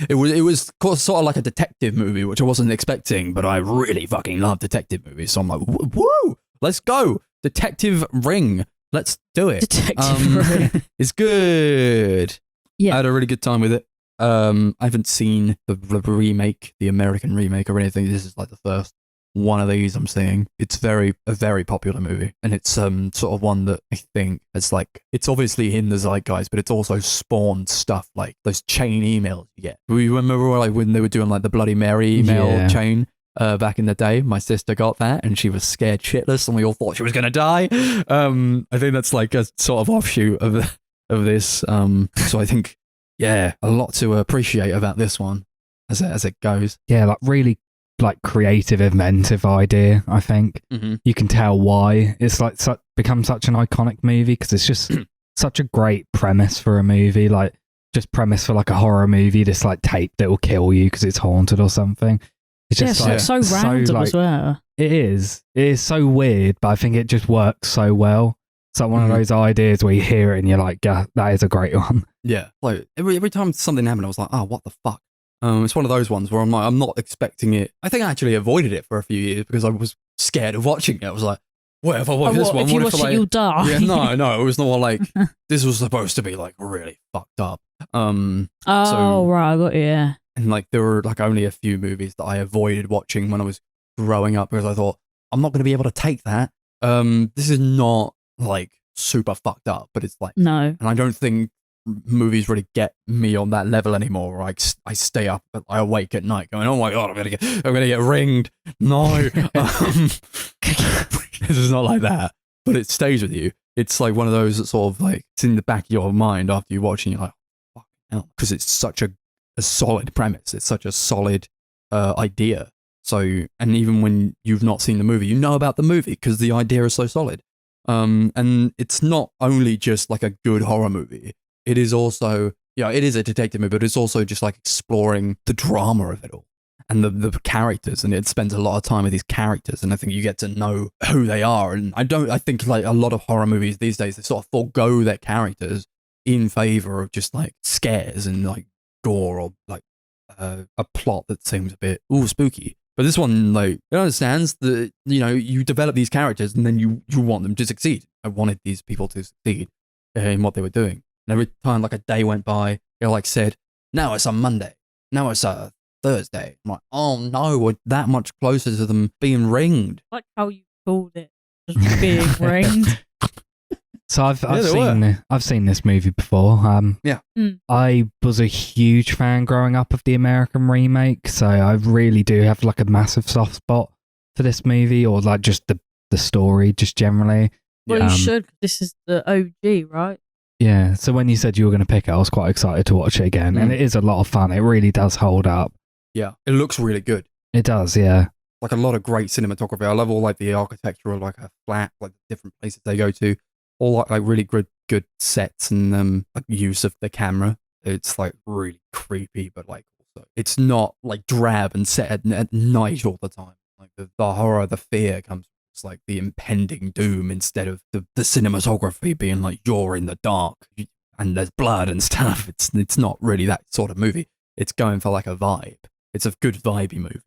it was sort of like a detective movie, which I wasn't expecting, but I really fucking love detective movies. So I'm like, woo, let's go. Detective Ring. Let's do it. Detective Ring. It's good. Yeah. I had a really good time with it. I haven't seen the remake, the American remake or anything. This is like the first one of these I'm seeing. It's a very popular movie, and it's sort of one that I think it's like, it's obviously in the zeitgeist, but it's also spawned stuff like those chain emails you get. We remember like when they were doing like the Bloody Mary email chain back in the day. My sister got that and she was scared shitless, and we all thought she was gonna die. I think that's like a sort of offshoot of this. So I think, yeah, a lot to appreciate about this one as it goes. Yeah, like really like creative, inventive idea. I think you can tell why it's like become such an iconic movie, because it's just such a great premise for a movie. Like, just premise for like a horror movie, this like tape that will kill you because it's haunted or something. It's just so random as well. It is so weird, but I think it just works so well. It's like one of those ideas where you hear it and you're like, yeah, that is a great one. Yeah, like every time something happened, I was like, oh, what the fuck? It's one of those ones where I'm like, I'm not expecting it. I think I actually avoided it for a few years because I was scared of watching it. I was like, what if I watch this one? If you watch it, you'll die. Yeah, no, it was not like, this was supposed to be like really fucked up. Right, I got you, yeah. And like, there were like only a few movies that I avoided watching when I was growing up because I thought, I'm not going to be able to take that. This is not like super fucked up, but it's like, no. And I don't think movies really get me on that level anymore. I stay up, I awake at night going, oh my god, I'm gonna get ringed. No, this is not like that. But it stays with you. It's like one of those that sort of like, it's in the back of your mind after you're watching. You're like, fucking hell, because it's such a solid premise. It's such a solid idea. So, and even when you've not seen the movie, you know about the movie because the idea is so solid. And it's not only just like a good horror movie. It is also, it is a detective movie, but it's also just like exploring the drama of it all and the characters. And it spends a lot of time with these characters. And I think you get to know who they are. And I think like a lot of horror movies these days, they sort of forego their characters in favor of just like scares and like gore or like a plot that seems a bit spooky. But this one, like, it understands that, you know, you develop these characters and then you want them to succeed. I wanted these people to succeed in what they were doing. And every time like a day went by, they like said, now it's a Monday. Now it's a Thursday. I'm like, oh no, we're that much closer to them being ringed. I like how you called it, just being ringed. So I've seen this movie before. I was a huge fan growing up of the American remake, so I really do have like a massive soft spot for this movie, or like just the story, just generally. Well, you should. This is the OG, right? Yeah. So when you said you were going to pick it, I was quite excited to watch it again, and it is a lot of fun. It really does hold up. Yeah, it looks really good. It does, yeah. Like a lot of great cinematography. I love all like the architecture of like a flat, like the different places they go to. All like really good sets and like use of the camera. It's like really creepy, but like also it's not like drab and set at night all the time. Like the horror, the fear comes from it's like the impending doom instead of the cinematography being like you're in the dark and there's blood and stuff. It's not really that sort of movie. It's going for like a vibe. It's a good vibey movie.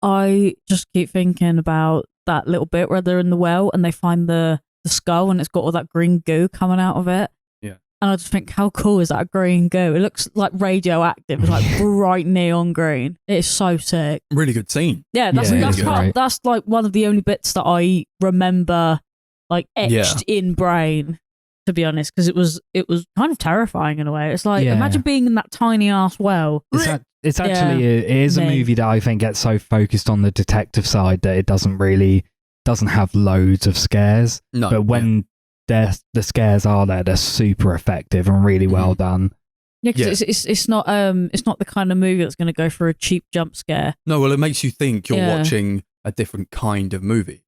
I just keep thinking about that little bit where they're in the well and they find the skull and it's got all that green goo coming out of it. Yeah. And I just think, how cool is that green goo? It looks like radioactive. It's like bright neon green. It's so sick. Really good scene. Yeah, that's like one of the only bits that I remember like etched in brain, to be honest, because it was kind of terrifying in a way. It's like, imagine being in that tiny ass well. It's actually it is a movie that I think gets so focused on the detective side that it doesn't have loads of scares. No, but when the scares are there, they're super effective and really well done. Yeah, because it's not the kind of movie that's going to go for a cheap jump scare. No, well, it makes you think you're watching a different kind of movie.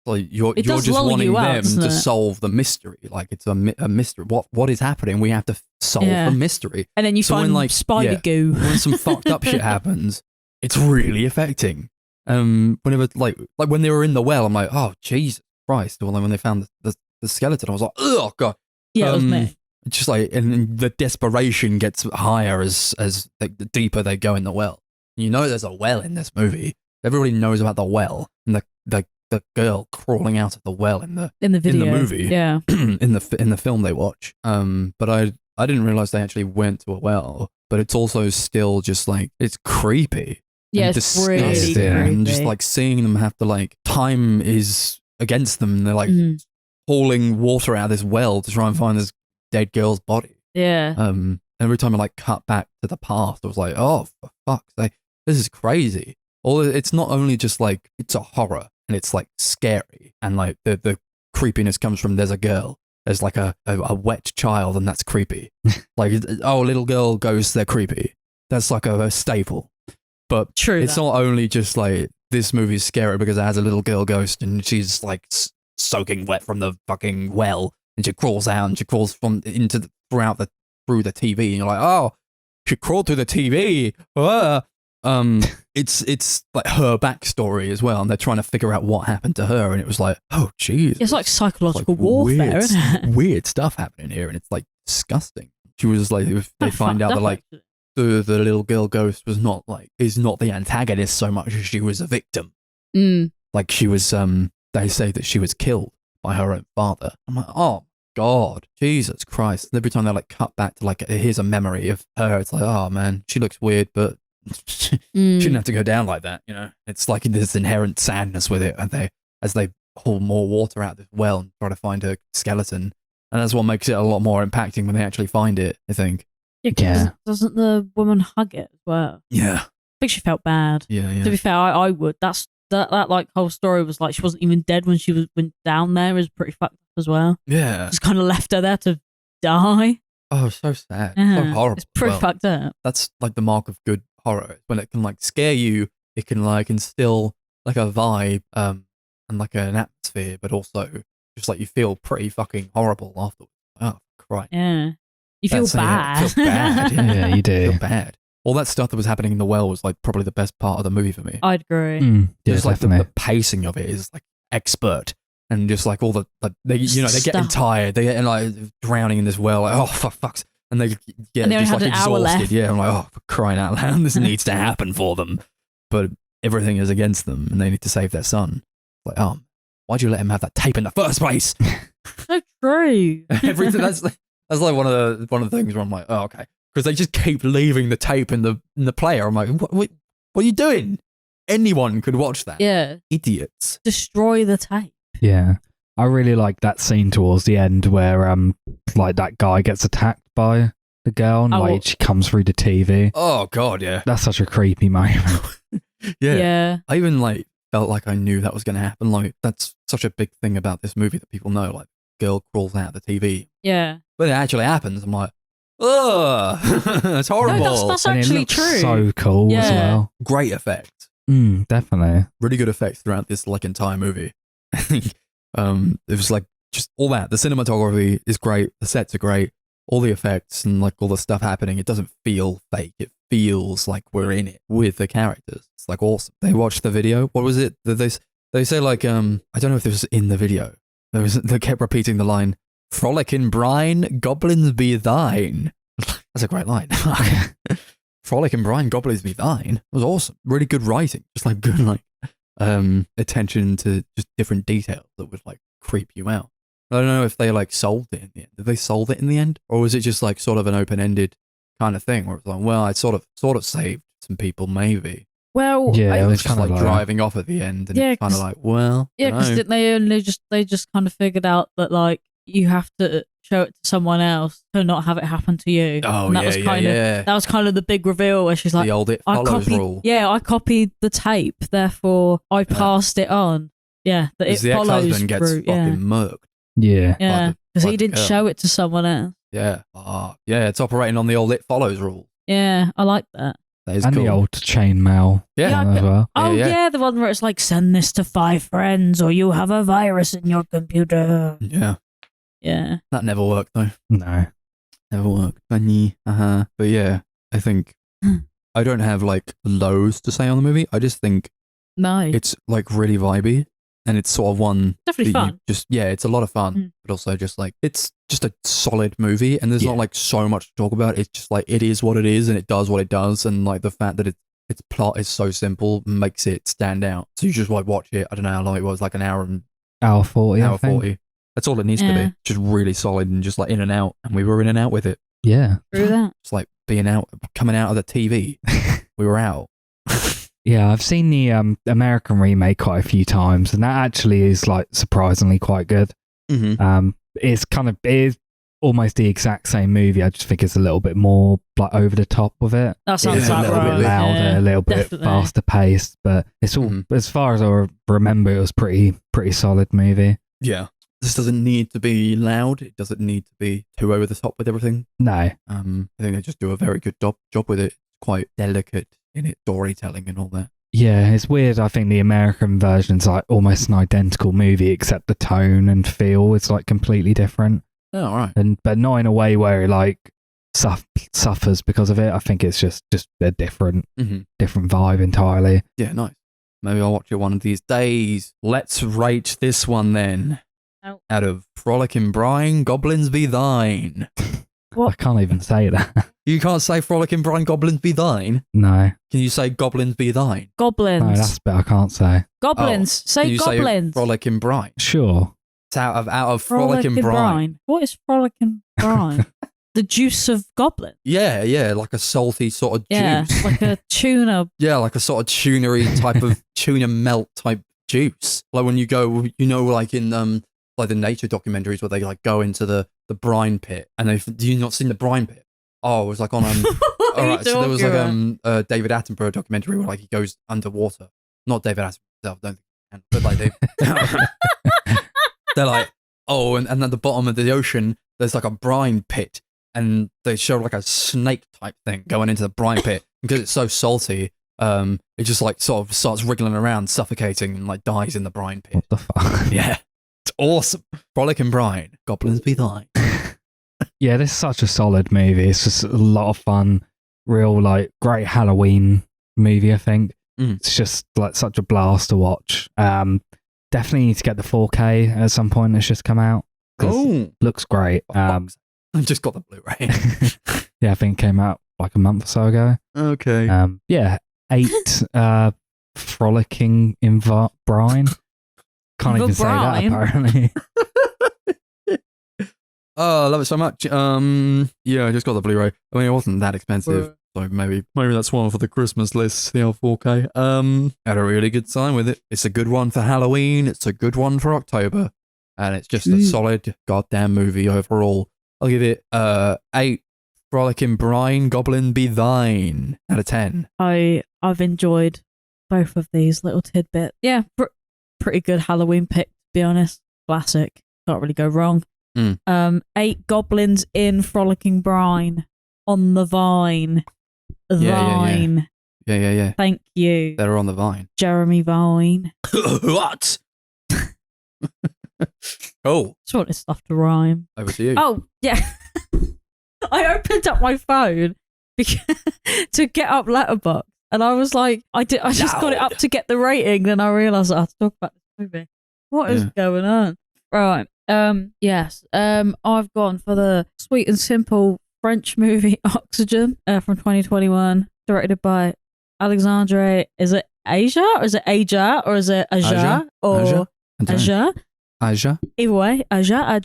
Like you're just wanting them to solve the mystery. Like it's a mystery. What is happening? We have to solve the mystery. And then you find like spider goo. When some fucked up shit happens, it's really affecting. Whenever like when they were in the well, I'm like, oh Jesus Christ! Or like when they found the skeleton, I was like, oh God. Yeah, it was me. Just like, and the desperation gets higher as like, the deeper they go in the well. You know, there's a well in this movie. Everybody knows about the well and the girl crawling out of the well in the video, in the movie, yeah, in the film they watch. But I didn't realize they actually went to a well. But it's also still just like it's creepy. Yeah, it's really creepy. And just like seeing them have to like time is against them. They're like hauling water out of this well to try and find this dead girl's body. Yeah. Every time I like cut back to the past, I was like, oh for fuck's sake, this is crazy. It's not only just like it's a horror and it's like scary and like the creepiness comes from there's a girl. There's like a wet child and that's creepy. Like, oh, a little girl ghosts, they're creepy. That's like a staple. But it's not only just like this movie's scary because it has a little girl ghost and she's like soaking wet from the fucking well and she crawls out and she crawls through the TV and you're like, oh, she crawled through the TV. It's like her backstory as well and they're trying to figure out what happened to her and it was like, oh geez. It's like psychological warfare, isn't it? Weird stuff happening here and it's like disgusting. She was like, they find out that like the little girl ghost is not the antagonist so much as she was a victim. Like she was they say that she was killed by her own father. I'm like, oh God, Jesus Christ. And every time they like cut back to like here's a memory of her, it's like, oh man, she looks weird, but she shouldn't have to go down like that, you know. It's like there's inherent sadness with it, and as they haul more water out of this well and try to find her skeleton, and that's what makes it a lot more impacting when they actually find it, I think. Yeah. Doesn't the woman hug it as well? Yeah. I think she felt bad. Yeah. To be fair, I would. That like whole story was like she wasn't even dead when she went down there. It was pretty fucked up as well. Yeah. Just kind of left her there to die. Oh, so sad. So horrible. It's pretty fucked up. That's like the mark of good horror. When it can like scare you, it can like instill like a vibe and like an atmosphere, but also just like you feel pretty fucking horrible afterwards. Oh, Christ. Yeah. You feel bad. You feel bad. Yeah, you do. You feel bad. All that stuff that was happening in the well was like probably the best part of the movie for me. I'd agree. Just like the pacing of it is like expert. and just like all the they're getting Stuff. tired, they're getting like drowning in this well, like, oh for fuck's, and they get And they only just had like an hour exhausted. left. Yeah, I'm like, oh, for crying out loud, this needs to happen for them, but everything is against them, and they need to save their son. Like, oh, why'd you let him have that tape in the first place? So true. Everything that's like one of the things where I'm like, oh, okay, because they just keep leaving the tape in the player. I'm like, what are you doing? Anyone could watch that. Yeah. Idiots. Destroy the tape. Yeah. I really like that scene towards the end where like that guy gets attacked by the girl and like she comes through the TV. Oh god, yeah. That's such a creepy moment. Yeah. I even like felt like I knew that was going to happen. Like that's such a big thing about this movie that people know. Like, girl crawls out of the TV. Yeah. When it actually happens, I'm like, ugh, it's horrible. No, that's And it actually looks true. so cool as Yeah. well. Great effect. Definitely. Really good effects throughout this like entire movie. I think it was like just all that. The cinematography is great. The sets are great. All the effects and like all the stuff happening. It doesn't feel fake. It feels like we're in it with the characters. It's like awesome. They watched the video. What was it? They say like I don't know if this was in the video. They kept repeating the line, "Frolic in brine, goblins be thine." That's a great line. Frolic and brine, goblins be thine. It was awesome. Really good writing. Just like good like attention to just different details that would like creep you out. I don't know if they like solved it in the end. Did they solve it in the end, or was it just like sort of an open-ended kind of thing where it's like, well, I sort of saved some people, maybe. Well, Yeah, it They're was just kind like of driving off at the end, and Yeah, it's kind of 'cause- like, well, yeah, because dunno. they just kind of figured out that like you have to show it to someone else to not have it happen to you. Oh And that yeah, was yeah, kind of yeah. that was kind of the big reveal where she's like, The old it I follows copied, rule. yeah, I copied the tape, therefore I passed it on. Yeah, that it Because the follows ex-husband gets route, fucking yeah, murked. Yeah. yeah, because by he the didn't girl. show it to someone else. Yeah. Yeah, it's operating on the old it follows rule. Yeah, I like that. That is And cool. the old chainmail Yeah. one as well. Oh yeah. yeah, the one where it's like, send this to 5 friends or you have a virus in your computer. Yeah. Yeah. That never worked though. No. Never worked. Funny. But yeah, I think I don't have like loads to say on the movie. I just think No. it's like really vibey, and it's sort of one Definitely that you fun. it's a lot of fun, but also just like it's just a solid movie, and there's Yeah. not like so much to talk about. It's just like it is what it is, and it does what it does, and like the fact that its plot is so simple makes it stand out. So you just like watch it. I don't know how long it was, like an hour and Hour 40, I hour think. 40. That's all it needs to Yeah. be. Just really solid and just like in and out, and we were in and out with it. Yeah. Through that. It's like coming out of the TV. We were out. Yeah, I've seen the American remake quite a few times, and that actually is like surprisingly quite good. Mm-hmm. It is almost the exact same movie. I just think it's a little bit more like over the top with it. That sounds Yeah, about a little right. bit louder, Yeah, a little bit definitely. faster paced, but it's all Mhm. as far as I remember, it was pretty solid movie. Yeah. This doesn't need to be loud. It doesn't need to be too over the top with everything. No, I think they just do a very good job with it. It's quite delicate in its storytelling and all that. yeah, it's weird. I think the American version's like almost an identical movie, except the tone and feel is like completely different, Oh, all right. but not in a way where it like suffers because of it. I think it's just a different vibe entirely. Yeah, nice. Maybe I'll watch it one of these days. Let's rate this one then. Oh. Out of Frolic in Brine, Goblins Be Thine. I can't even say that. You can't say Frolic in Brine, Goblins Be Thine. No, Can you say Goblins Be Thine? Goblins. no, that's bit I can't say. Goblins. Can Say you goblins. say Frolic in Brine? Sure. It's out of Frolic in Brine. What is frolic and brine? The juice of goblin. Yeah, like a salty sort of Yeah, juice. like a tuna. Yeah, like a sort of tunery type of tuna melt type juice. Like when you go, like in like the nature documentaries where they like go into the brine pit, and do you not seen the brine pit? Oh, it was like on What are you all right, so there was like talking a David Attenborough documentary where like he goes underwater. Not David Attenborough himself, don't think he can, but like they're like, oh, and at the bottom of the ocean there's like a brine pit, and they show like a snake type thing going into the brine pit because it's so salty. It just like sort of starts wriggling around, suffocating, and like dies in the brine pit. What the fuck? Yeah, it's awesome. Frolic and Brine, Goblins Be Thine. Yeah, this is such a solid movie. It's just a lot of fun. Real, like, great Halloween movie, I think. Mm. It's just, like, such a blast to watch. definitely need to get the 4K at some point. It's just come out. Looks great. I just got the Blu-ray. Yeah, I think it came out like a month or so ago. Okay. 8 frolicking brine. Can't even say that apparently. Oh, I love it so much. Yeah, I just got the Blu-ray. I mean, it wasn't that expensive, so maybe that's one for the Christmas list, the old 4K. Had a really good time with it. It's a good one for Halloween. It's a good one for October, and it's just a solid goddamn movie overall. I'll give it 8 frolicking brine goblin be thine out of 10. I've enjoyed both of these little tidbits. Yeah, pretty good Halloween pick, to be honest. Classic. Can't really go wrong. 8 goblins in frolicking brine on the vine. Vine. Yeah. Thank you. They're on the vine. Jeremy Vine. What? Oh. Just wanted stuff to rhyme. Over to you. Oh, yeah. I opened up my phone to get up Letterboxd, and I was like, I just got it up to get the rating, then I realised I had to talk about this movie. What is going on? Right. Yes. I've gone for the sweet and simple French movie Oxygen from 2021, directed by Alexandre. Is it Aja or is it Aja or is it Aja or Aja? Aja. Either way, Aja.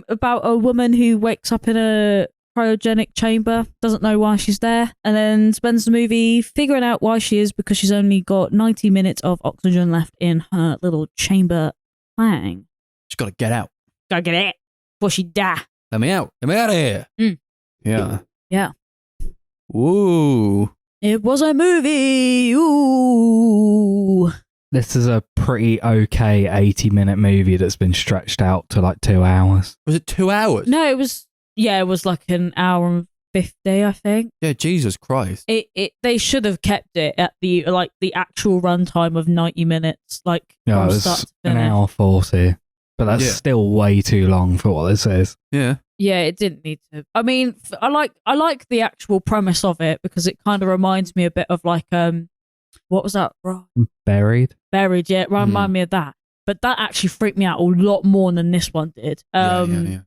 About a woman who wakes up in a cryogenic chamber, doesn't know why she's there, and then spends the movie figuring out why she is because she's only got 90 minutes of oxygen left in her little chamber thing. She's got to get out. Gotta get out before she die. Let me out. Let me out of here. Yeah. Yeah. Ooh. It was a movie. Ooh. This is a pretty okay 80-minute movie that's been stretched out to like 2 hours. Was it 2 hours? No, it was like an hour and 50, I think. Yeah, Jesus Christ. They should have kept it at the actual runtime of 90 minutes, like Yeah, from it start to was an finish. hour 40, but that's still way too long for what this is. Yeah. Yeah, it didn't need to. I mean, I like the actual premise of it because it kind of reminds me a bit of like what was that? Buried, yeah, it reminded me of that. But that actually freaked me out a lot more than this one did. Yeah.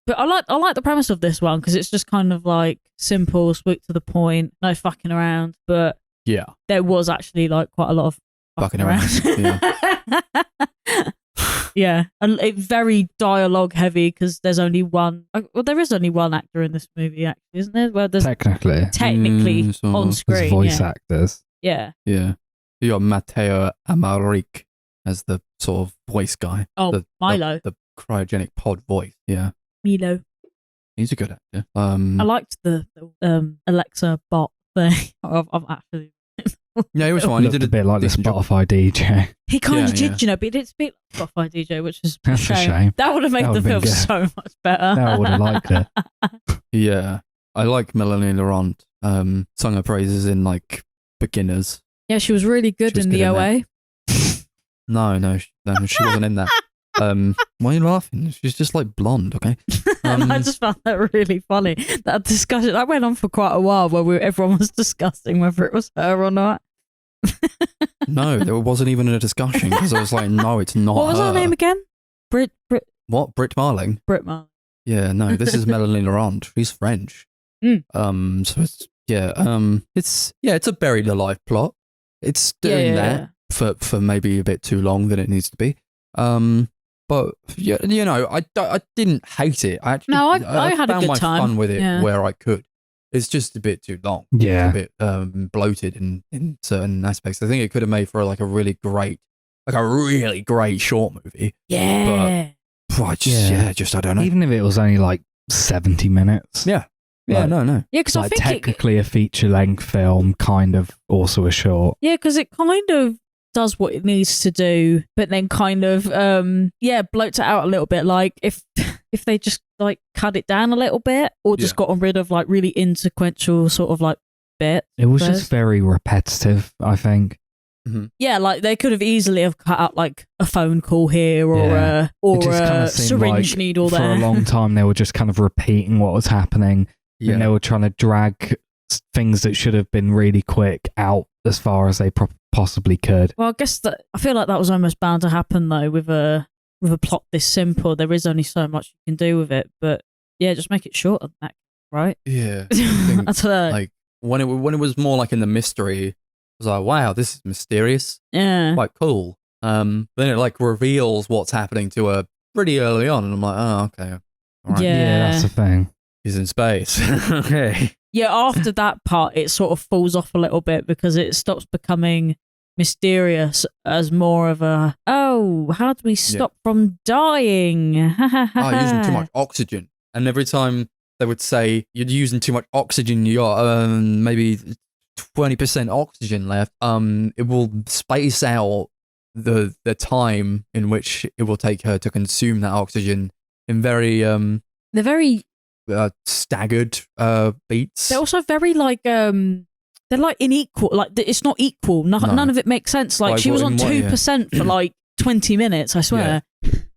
But I like the premise of this one because it's just kind of like simple, sweet to the point, no fucking around. But yeah, there was actually like quite a lot of fucking around. Yeah, and it's very dialogue heavy because there's only one. Well, there is only one actor in this movie, actually, isn't there? Well, there's technically on screen, there's voice actors. Yeah. You got Matteo Amaric as the sort of voice guy. Oh, Milo, the cryogenic pod voice. Yeah. Milo. He's a good actor. I liked the Alexa bot thing. I've actually. Yeah, he was fine. He did a bit like the Spotify DJ. He kind of did, but he didn't speak like Spotify DJ, which is a shame. That would have made the film so much better. I would have liked it. Yeah, I like Melanie Laurent. Sung her praises in like Beginners. Yeah, she was really good in the OA. No, she wasn't in that. Why are you laughing? She's just like blonde, okay? I just found that really funny. That discussion that went on for quite a while where everyone was discussing whether it was her or not. No, there wasn't even a discussion because I was like, no, it's not. What was her name again? Brit. What? Brit Marling? Brit Marling. Yeah, no, this is Melanie Laurent. She's French. So it's a buried alive plot. It's doing that for maybe a bit too long than it needs to be. But yeah, I didn't hate it. I actually, I had a good time. Fun with it where I could. It's just a bit too long. Yeah, it's a bit bloated in certain aspects. I think it could have made for like a really great short movie. Yeah, but I don't know. Even if it was only like 70 minutes. Yeah. Yeah, like, no. Yeah, because I think technically a feature-length film, kind of also a short. Yeah, because it kind of does what it needs to do, but then kind of bloats it out a little bit. Like if they just like cut it down a little bit, or just gotten rid of like really insequential sort of like bits. It was just very repetitive, I think. Mm-hmm. Yeah, like they could have easily have cut out like a phone call here or a syringe needle there. For a long time, they were just kind of repeating what was happening. Yeah. And they were trying to drag things that should have been really quick out as far as they possibly could. Well, I guess that I feel like that was almost bound to happen though with a plot this simple. There is only so much you can do with it, but yeah, just make it shorter than that, right? Yeah. I think, I don't know. like when it was more like in the mystery, I was like, wow, this is mysterious. Yeah. Quite cool. Then it like reveals what's happening to her pretty early on, and I'm like, oh, okay. All right. Yeah. That's the thing. He's in space. Okay. Yeah, after that part, it sort of falls off a little bit because it stops becoming mysterious as more of a, oh, how do we stop from dying? Using too much oxygen. And every time they would say, you're using too much oxygen, you got maybe 20% oxygen left, it will space out the time in which it will take her to consume that oxygen in very they're very staggered beats. they're also very like they're like unequal, like it's not equal. None of it makes sense. Like she was on 2% for like 20 minutes, I swear.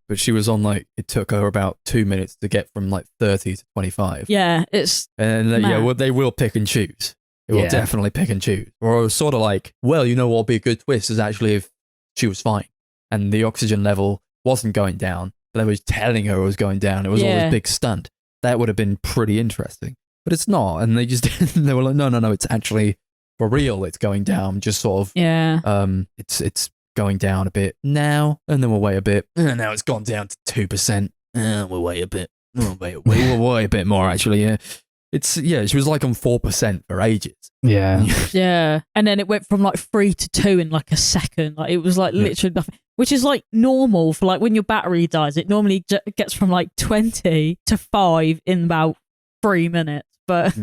But she was on like, it took her about 2 minutes to get from like 30 to 25. Yeah, it's well, they will pick and choose. They will definitely pick and choose. Or it was sort of like, well, you know what would be a good twist is actually if she was fine and the oxygen level wasn't going down, but they were telling her it was going down. It was all this big stunt. That would have been pretty interesting. But it's not. And they just, they were like, no, it's actually for real. It's going down. Just sort of, it's going down a bit now, and then we'll wait a bit. And now it's gone down to 2%. We'll wait a bit. We'll wait a bit more, actually, yeah. She was like on 4% for ages. Yeah. Yeah. And then it went from like 3 to 2 in like a second. Like it was like literally nothing, which is like normal for like when your battery dies. It normally gets from like 20 to 5 in about 3 minutes. But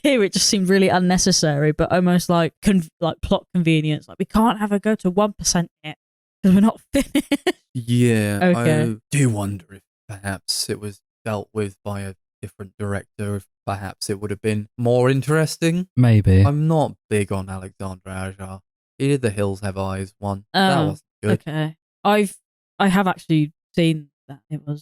here it just seemed really unnecessary, but almost like plot convenience. Like we can't have her go to 1% yet because we're not finished. Yeah. Okay. I do wonder if perhaps it was dealt with by a different director, if perhaps it would have been more interesting. Maybe. I'm not big on Alexandre Aja. He did the Hills Have Eyes one. That wasn't good. Okay. I have actually seen that. It was.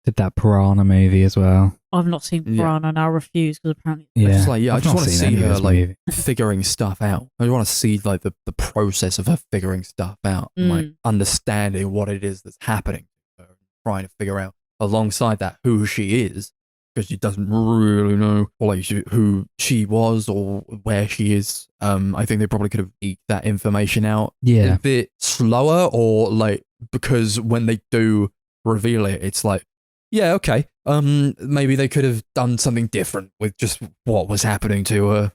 Did that Piranha movie as well. I've not seen Piranha and I refuse because apparently. Yeah. I just want to see her like figuring stuff out. I want to see like the process of her figuring stuff out, and, like understanding what it is that's happening to her, and trying to figure out alongside that who she is, because she doesn't really know or like who she was or where she is. I think they probably could have eked that information out a bit slower, or like, because when they do reveal it, it's like, yeah, okay. Maybe they could have done something different with just what was happening to her.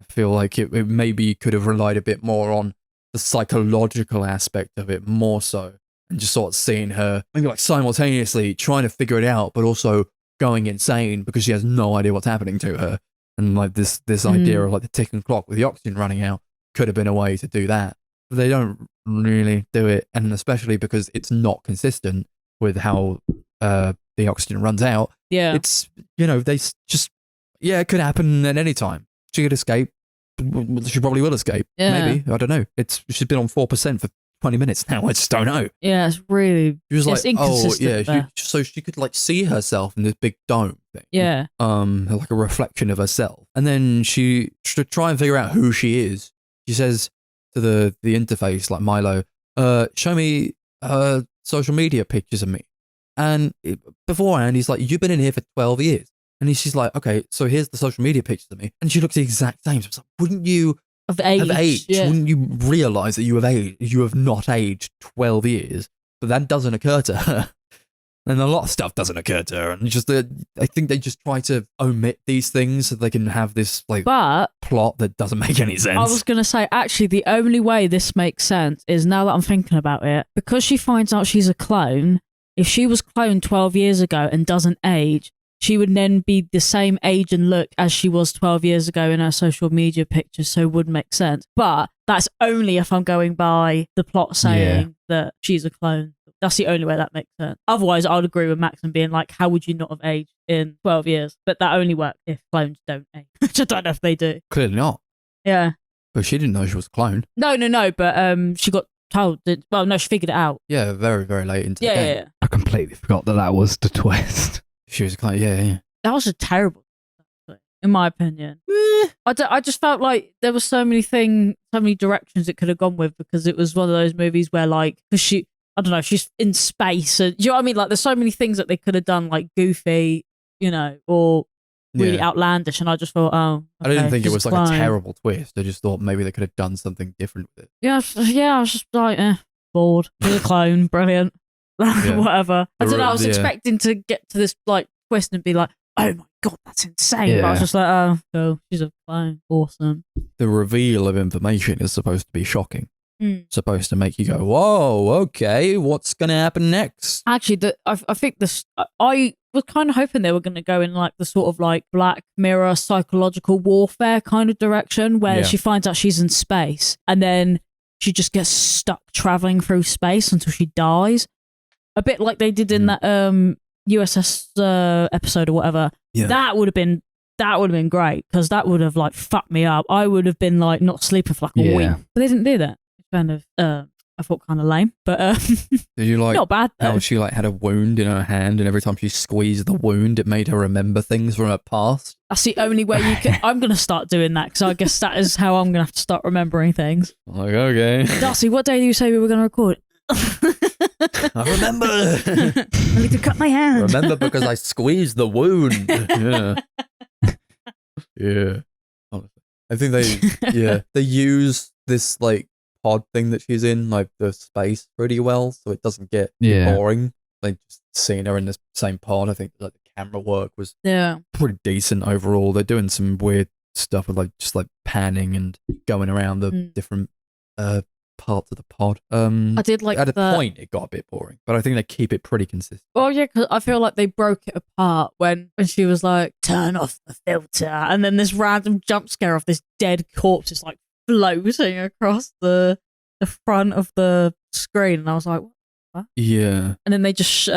I feel like it maybe could have relied a bit more on the psychological aspect of it more so, and just sort of seeing her maybe like simultaneously trying to figure it out, but also going insane because she has no idea what's happening to her. And like this idea of like the ticking clock with the oxygen running out could have been a way to do that. But they don't really do it, and especially because it's not consistent with how the oxygen runs out. Yeah. It's, they just, it could happen at any time. She could escape. She probably will escape. Yeah. Maybe. I don't know. She's been on 4% for 20 minutes now. I just don't know. Yeah, it's really, she was like, inconsistent. So she could like see herself in this big dome thing. Yeah. Like a reflection of herself. And then to try and figure out who she is, she says to the interface, like Milo, show me social media pictures of me. And beforehand, he's like, you've been in here for 12 years. And she's like, okay, so here's the social media pictures of me. And she looks the exact same. So it's like, wouldn't you have aged? Yeah. Wouldn't you realise that you have aged? You have not aged 12 years. But that doesn't occur to her. And a lot of stuff doesn't occur to her. And just I think they just try to omit these things so they can have this like plot that doesn't make any sense. I was going to say, actually, the only way this makes sense is, now that I'm thinking about it, because she finds out she's a clone. If she was cloned 12 years ago and doesn't age, she would then be the same age and look as she was 12 years ago in her social media pictures, so it would make sense. But that's only if I'm going by the plot saying that she's a clone. That's the only way that makes sense. Otherwise, I'd agree with Max and being like, how would you not have aged in 12 years? But that only works if clones don't age, which I don't know if they do. Clearly not. Yeah. But she didn't know she was a clone. No, but she got told that, well, no, she figured it out. Yeah, very, very late into the game. Yeah. I completely forgot that was the twist. She was a clone, yeah. That was a terrible. in my opinion. I just felt like there were so many directions it could have gone with, because it was one of those movies where, like, because I don't know, she's in space. And, do you know what I mean? Like, there's so many things that they could have done, like goofy, or really outlandish. And I just thought, okay, I didn't think it was like fine. a terrible twist. I just thought maybe they could have done something different with it. Yeah, I was just like, bored. She's a clone, brilliant. Whatever. I don't know, I was expecting to get to this, like, twist and be like, oh my God, that's insane. But I was just like, oh, cool, she's a clone. Awesome. The reveal of information is supposed to be shocking. Supposed to make you go, whoa, okay, what's going to happen next? Actually, I think I was kind of hoping they were going to go in like the sort of like Black Mirror psychological warfare kind of direction, where she finds out she's in space and then she just gets stuck traveling through space until she dies. A bit like they did in that USS episode or whatever. Yeah. That would have been great, because that would have like fucked me up. I would have been like not sleeping for like a week. But they didn't do that. It's kind of I thought kind of lame, but did you like not bad though. How she like had a wound in her hand, and every time she squeezed the wound, it made her remember things from her past? That's the only way you can. I'm going to start doing that, because I guess that is how I'm going to have to start remembering things. Like, okay. Darcy, what day did you say we were going to record? I remember. I need to cut my hand. Remember, because I squeezed the wound. Yeah. I think they use this like pod thing that she's in, like the space, pretty well, so it doesn't get boring. Like just seeing her in the same pod, I think like the camera work was pretty decent overall. They're doing some weird stuff with like just like panning and going around the different parts of the pod. I did like at a point it got a bit boring, but I think they keep it pretty consistent. Well, yeah, because I feel like they broke it apart when she was like, turn off the filter, and then this random jump scare of this dead corpse is like floating across the front of the screen, and I was like, what? Yeah. And then they just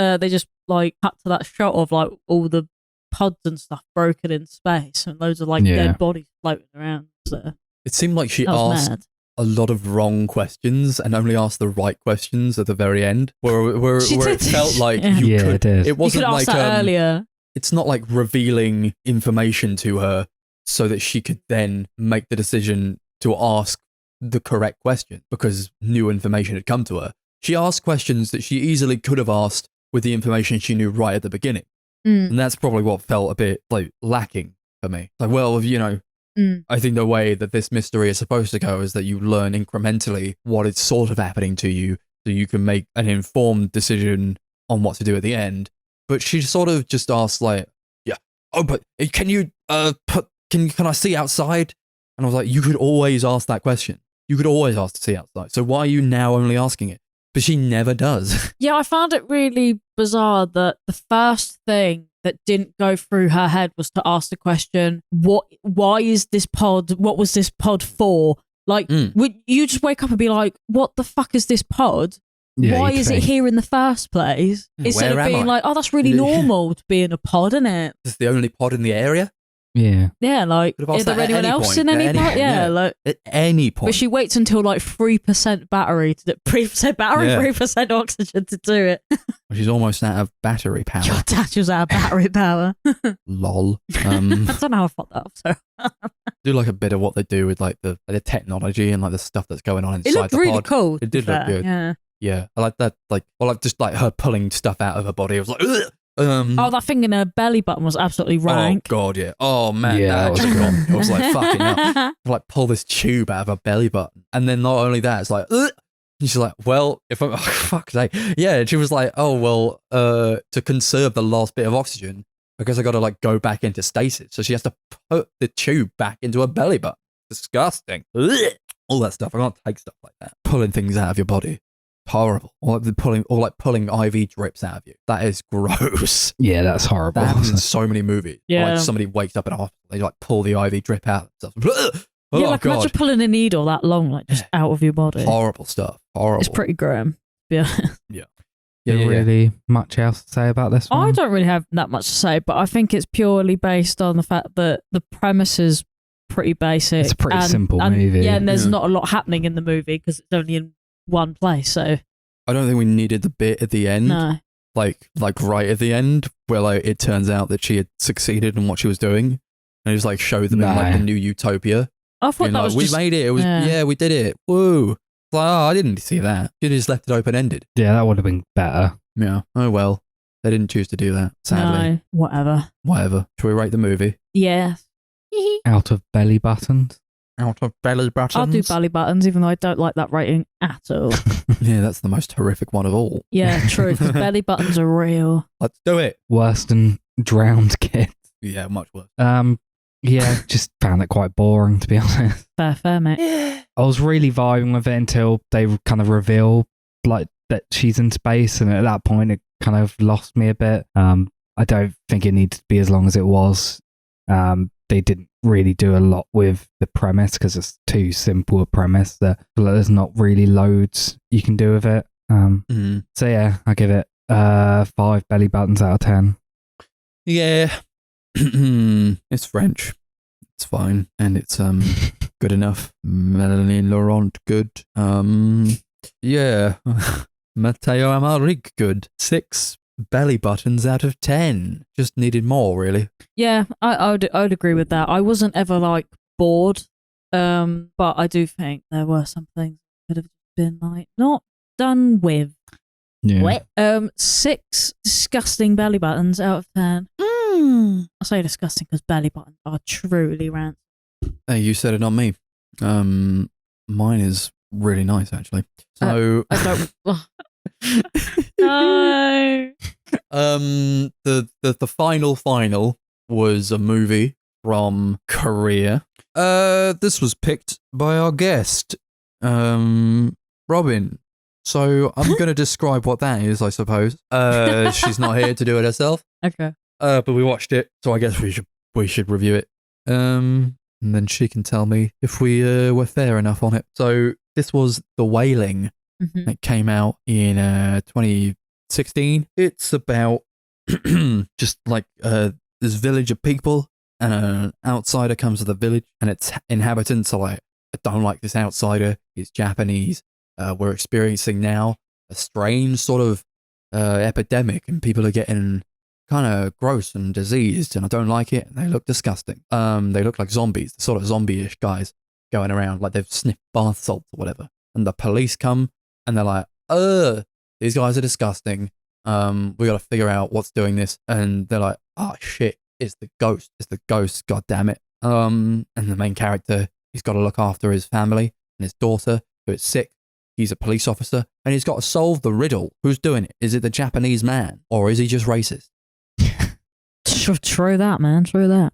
like cut to that shot of like all the pods and stuff broken in space, and loads of like dead bodies floating around. So it seemed like she asked a lot of wrong questions and only asked the right questions at the very end, where it felt like you could. It wasn't you could like ask that earlier. It's not like revealing information to her so that she could then make the decision to ask the correct question because new information had come to her. She asked questions that she easily could have asked with the information she knew right at the beginning. And that's probably what felt a bit like lacking for me. Like, well, I think the way that this mystery is supposed to go is that you learn incrementally what is sort of happening to you so you can make an informed decision on what to do at the end. But she sort of just asked like, but can I see outside? And I was like, you could always ask that question. You could always ask to see outside. So why are you now only asking it? But she never does. Yeah, I found it really bizarre that the first thing that didn't go through her head was to ask the question, why is this pod, what was this pod for? Like, would you just wake up and be like, what the fuck is this pod? Yeah, why is it here in the first place? Instead of being like, oh, that's really normal to be in a pod, isn't it? It's the only pod in the area. Yeah. Yeah, like, is there anyone else in any part? Yeah, like, at any point. But she waits until like 3% battery, 3% battery, 3% oxygen to do it. She's almost out of battery power. Your dad was out of battery power. Lol. I don't know how I fucked that up, so. Do like a bit of what they do with like the technology and like the stuff that's going on inside the pod. It looked really cool. It did look good. Yeah. Yeah, I like that. Like, just like her pulling stuff out of her body. I was like, ugh! That thing in her belly button was absolutely rank. Oh god, yeah. Oh man, that was gone. I was like, fucking hell. Like, pull this tube out of her belly button, and then not only that, it's like, ugh! And she's like, well, if I'm, fuck's sake, yeah. And she was like, oh well, to conserve the last bit of oxygen, because I got to like go back into stasis, so she has to put the tube back into her belly button. Disgusting. Ugh! All that stuff. I can't take stuff like that. Pulling things out of your body. Horrible. Or pulling IV drips out of you. That is gross. Yeah, that's horrible. That happens in so many movies. Yeah. Like somebody wakes up in a hospital, they like pull the IV drip out. Imagine pulling a needle that long, like just out of your body. Horrible stuff. Horrible. It's pretty grim. Yeah. Really much else to say about this one? I don't really have that much to say, but I think it's purely based on the fact that the premise is pretty basic. It's a pretty simple movie. Yeah, and there's not a lot happening in the movie because it's only in one place. So I don't think we needed the bit at the end. No. Like right at the end where like it turns out that she had succeeded in what she was doing. And just like show them in like the new utopia. I thought that like, was we just, made it. It was we did it. Woo! It's like, oh, I didn't see that. You just left it open ended. Yeah, that would have been better. Yeah. Oh well. They didn't choose to do that. Sadly. No, whatever. Whatever. Shall we rate the movie? Yeah. Out of belly buttons. Out of belly buttons. I'll do belly buttons, even though I don't like that rating at all. Yeah, that's the most horrific one of all. Yeah, true. Because belly buttons are real. Let's do it. Worse than drowned kids. Yeah, much worse. Yeah, just found it quite boring, to be honest. Fair, mate. I was really vibing with it until they kind of reveal like that she's in space, and at that point it kind of lost me a bit. I don't think it needed to be as long as it was. They didn't really do a lot with the premise because it's too simple a premise that there's not really loads you can do with it. So yeah, I give it 5 belly buttons out of 10. Yeah. It's French. It's fine. And it's good enough. Melanie Laurent, good. Yeah. Matteo Amalric, good. 6 belly buttons out of 10. Just needed more, really. Yeah, I'd agree with that. I wasn't ever like bored, but I do think there were some things that could have been like not done with. Yeah. 6 disgusting belly buttons out of 10. I say disgusting because belly buttons are truly rank. Hey, you said it, not me. Mine is really nice, actually. So I don't. No. The final was a movie from Korea. This was picked by our guest, Robin. So I'm going to describe what that is, I suppose. She's not here to do it herself. Okay. But we watched it, so I guess we should review it. And then she can tell me if we were fair enough on it. So this was The Wailing. Mm-hmm. It came out in 2016. It's about just like this village of people, and an outsider comes to the village, and its inhabitants are like, I don't like this outsider. He's Japanese. We're experiencing now a strange sort of epidemic, and people are getting kind of gross and diseased, and I don't like it. They look disgusting. They look like zombies, sort of zombie-ish guys going around like they've sniffed bath salts or whatever. And the police come, and they're like, these guys are disgusting. We got to figure out what's doing this. And they're like, oh shit, it's the ghost. It's the ghost, god damn it. And the main character, he's got to look after his family and his daughter, who is sick. He's a police officer, and he's got to solve the riddle. Who's doing it? Is it the Japanese man, or is he just racist? True that, man. True that.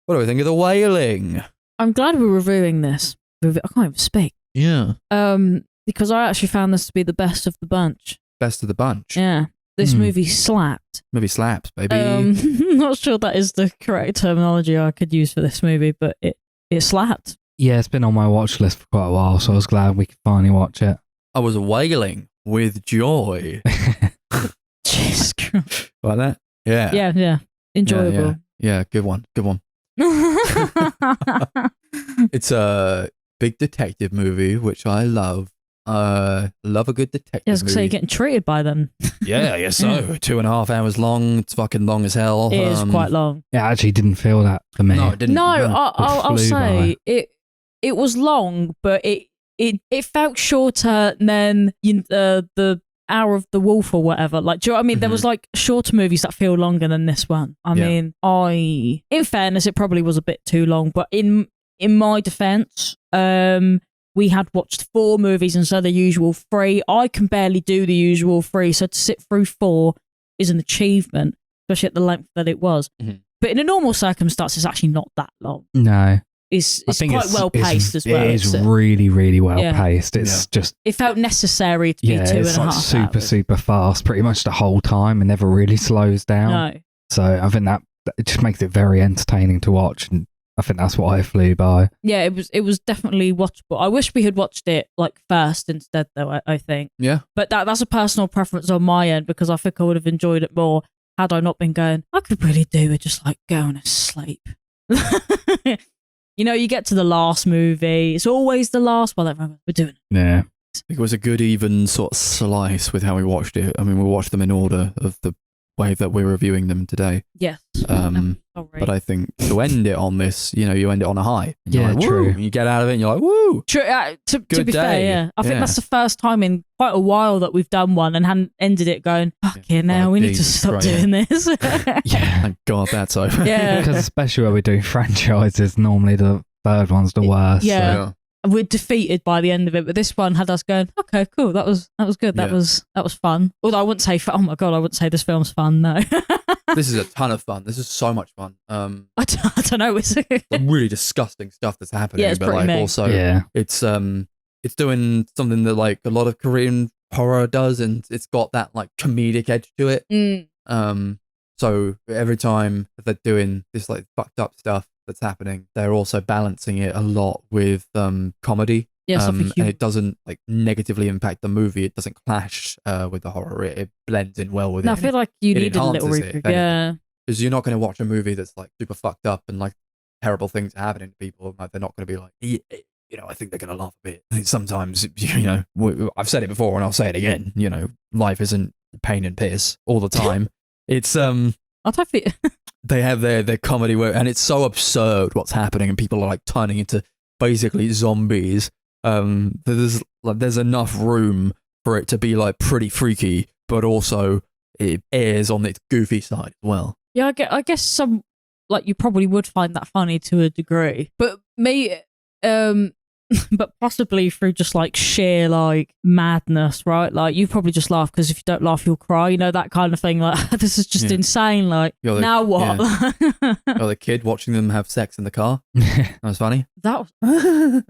What do we think of The Wailing? I'm glad we're reviewing this. I can't even speak. Yeah. Because I actually found this to be the best of the bunch. Best of the bunch. Yeah. This movie slapped. Movie slaps, baby. Not sure that is the correct terminology I could use for this movie, but it slapped. Yeah, it's been on my watch list for quite a while, so I was glad we could finally watch it. I was wailing with joy. Jesus Christ. Like that? Yeah. Yeah. Enjoyable. Yeah, good one. Good one. It's a big detective movie, which I love. Love a good detective I was movie. say you're getting treated by them. Yeah, I guess so. 2.5 hours long. It's fucking long as hell. It is quite long. It actually didn't feel that for me. No, it didn't. No, I'll flew say it was long, but it felt shorter than the Hour of the Wolf or whatever. Like, do you know what I mean? There was like shorter movies that feel longer than this one. I mean, in fairness, it probably was a bit too long, but in my defense, we had watched 4 movies instead of the usual 3. I can barely do the usual 3, so to sit through 4 is an achievement, especially at the length that it was. Mm-hmm. But in a normal circumstance, it's actually not that long. No. It's quite well paced as well. It is really, really well paced. It's just... It felt necessary to be 2.5 it's like super, hours. super fast pretty much the whole time and never really slows down. No. So I think that it just makes it very entertaining to watch, and I think that's what I flew by. Yeah, it was definitely watchable. I wish we had watched it like first instead, though. I think. Yeah. But that's a personal preference on my end, because I think I would have enjoyed it more had I not been going, I could really do with just like going to sleep. You know, you get to the last movie. It's always the last one. We're doing it. Yeah. It was a good even sort of slice with how we watched it. I mean, we watched them in order of the way that we're reviewing them today. Yes. But I think to end it on this, you end it on a high. And you're like, true. Woo! You get out of it and you're like, woo! True. To be fair, day. yeah. I think that's the first time in quite a while that we've done one and hadn't ended it going, fucking hell, we need to stop doing this. Yeah. Thank God that's over. Yeah. Because especially when we do franchises, normally the third one's the worst. Yeah. So. We're defeated by the end of it, but this one had us going, okay, cool, that was good, that was fun. Although I wouldn't say, oh my God, I wouldn't say this film's fun, no. This is a ton of fun. This is so much fun. I don't know. It's really disgusting stuff that's happening, yeah, it's but pretty like mean. also it's doing something that like a lot of Korean horror does, and it's got that like comedic edge to it. So every time that they're doing this like fucked up stuff that's happening, they're also balancing it a lot with comedy. Yes, and it doesn't like negatively impact the movie. It doesn't clash with the horror. It blends in well with it. I feel like you need a little reboot. Yeah, because you're not going to watch a movie that's like super fucked up and like terrible things are happening to people. Like they're not going to be like, I think they're going to laugh a bit. I think sometimes, I've said it before and I'll say it again. Life isn't pain and piss all the time. It's I don't feel. They have their comedy where, and it's so absurd what's happening, and people are like turning into basically zombies. There's enough room for it to be like pretty freaky, but also it airs on its goofy side as well. Yeah, I guess some like you probably would find that funny to a degree, but but possibly through just like sheer like madness, right? Like you probably just laugh because if you don't laugh, you'll cry. That kind of thing. Like this is just insane. Like now what? Yeah. Or the kid watching them have sex in the car. That was funny. That was.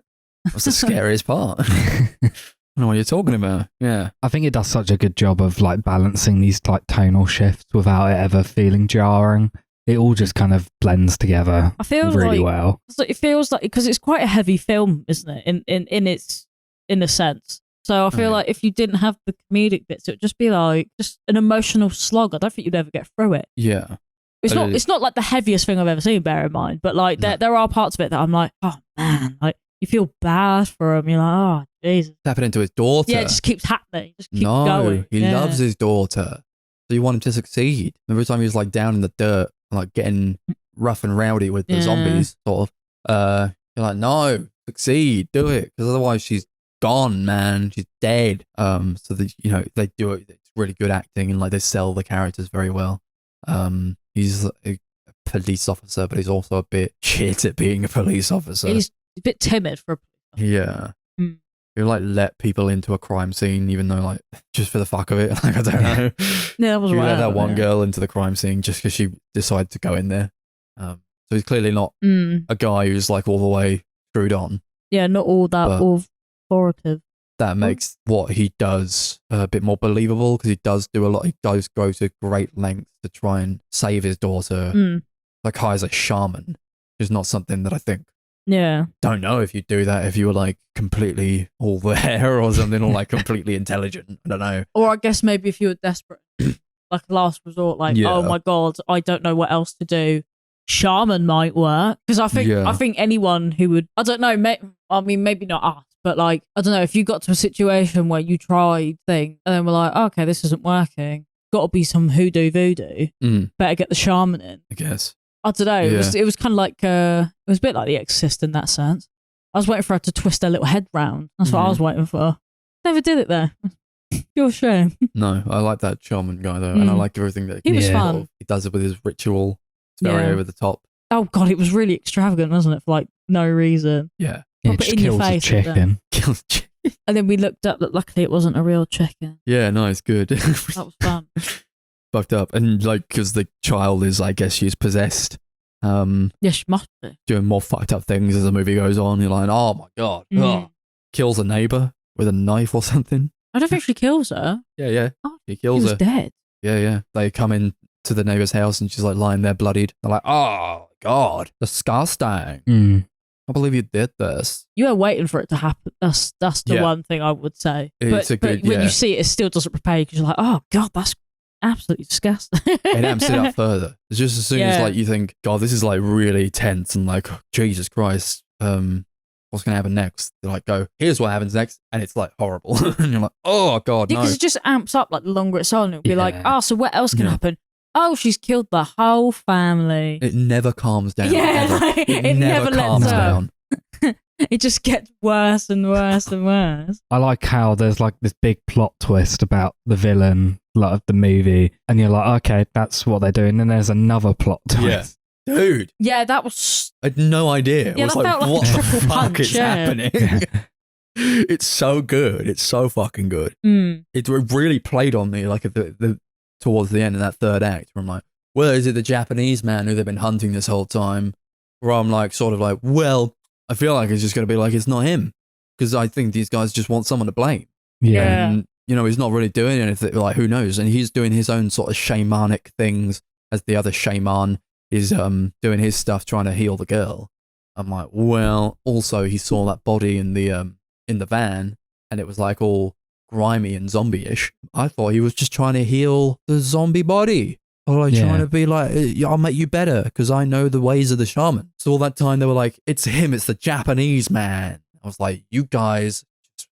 That's the scariest part. I don't know what you're talking about. Yeah. I think it does such a good job of like balancing these like tonal shifts without it ever feeling jarring. It all just kind of blends together really well. It feels like, because it's quite a heavy film, isn't it? In a sense. So I feel like if you didn't have the comedic bits, it would just be like just an emotional slog. I don't think you'd ever get through it. Yeah. It's not like the heaviest thing I've ever seen, bear in mind, but like there are parts of it that I'm like, oh man, like you feel bad for him. You're like, oh Jesus. It's happening to his daughter. Yeah, it just keeps happening. Just keep going. He loves his daughter. So you want him to succeed. Every time he's like down in the dirt, like getting rough and rowdy with the zombies, sort of. You're like, no, succeed, do it, because otherwise she's gone, man. She's dead. So they do it. It's really good acting, and like they sell the characters very well. He's a police officer, but he's also a bit shit at being a police officer. He's a bit timid for a police officer. Yeah. You like let people into a crime scene, even though like just for the fuck of it. Like I don't know. Yeah, that was right. Let that one girl into the crime scene just because she decided to go in there. So he's clearly not a guy who's like all the way screwed on. Yeah, not all that authoritative. That makes what he does a bit more believable, because he does do a lot. He does go to great lengths to try and save his daughter. Like hires a shaman, which is not something that I think. Yeah. Don't know if you do that if you were like completely all there or something, or like completely intelligent. I don't know. Or I guess maybe if you were desperate, like last resort, like, oh my God, I don't know what else to do. Shaman might work. Because I think anyone who would, I don't know, maybe not us, but like, I don't know, if you got to a situation where you tried things and then were like, oh, okay, this isn't working, got to be some hoodoo voodoo, better get the shaman in. I guess. I don't know. It was kind of like it was a bit like The Exorcist in that sense. I was waiting for her to twist her little head round. That's what I was waiting for. Never did it though. You're shame. No, I like that shaman guy though, and I like everything that he was fun. He does it with his ritual. It's very over the top. Oh God, it was really extravagant, wasn't it? For like no reason. Yeah. It just kills a chicken. Kills chicken. And then we looked up that luckily it wasn't a real chicken. Yeah, nice, good. That was fun. Fucked up, and like because the child is, I guess she's possessed. Yeah, she must be doing more fucked up things as the movie goes on. You're like, oh my God, kills a neighbor with a knife or something. I don't think she kills her. Yeah, oh, he kills her. Dead. Yeah. They come in to the neighbor's house and she's like lying there bloodied. They're like, oh God, disgusting. I believe you did this. You were waiting for it to happen. That's the one thing I would say. But when you see it still doesn't prepare you, because you're like, oh God, that's absolutely disgusting. It amps it up further. It's just as soon as like you think, God, this is like really tense, and like, Jesus Christ, what's going to happen next? They like go, here's what happens next, and it's like horrible. And you're like, oh God, no. Because it just amps up like the longer it's on. It'll be like, so what else can happen? oh, she's killed the whole family. It never calms down. Yeah, ever. like, it never lets calms up. down. It just gets worse and worse and worse. I like how there's like this big plot twist about the villain like, of the movie, and you're like, okay, that's what they're doing. And there's another plot twist. Yeah. Dude. Yeah, that was. I had no idea. Yeah, I was that like, felt like what a the triple fuck punch, is yeah. happening? It's so good. It's so fucking good. It really played on me like towards the end of that third act where I'm like, well, is it the Japanese man who they've been hunting this whole time? Where I'm like, sort of like, well, I feel like it's just going to be like, it's not him. Because I think these guys just want someone to blame. Yeah. And, you know, he's not really doing anything, like, who knows? And he's doing his own sort of shamanic things as the other shaman is doing his stuff trying to heal the girl. I'm like, well, also he saw that body in the van and it was like all grimy and zombie-ish. I thought he was just trying to heal the zombie body. Or like trying to be like, I'll make you better because I know the ways of the shaman. So all that time they were like, it's him, it's the Japanese man. I was like, you guys,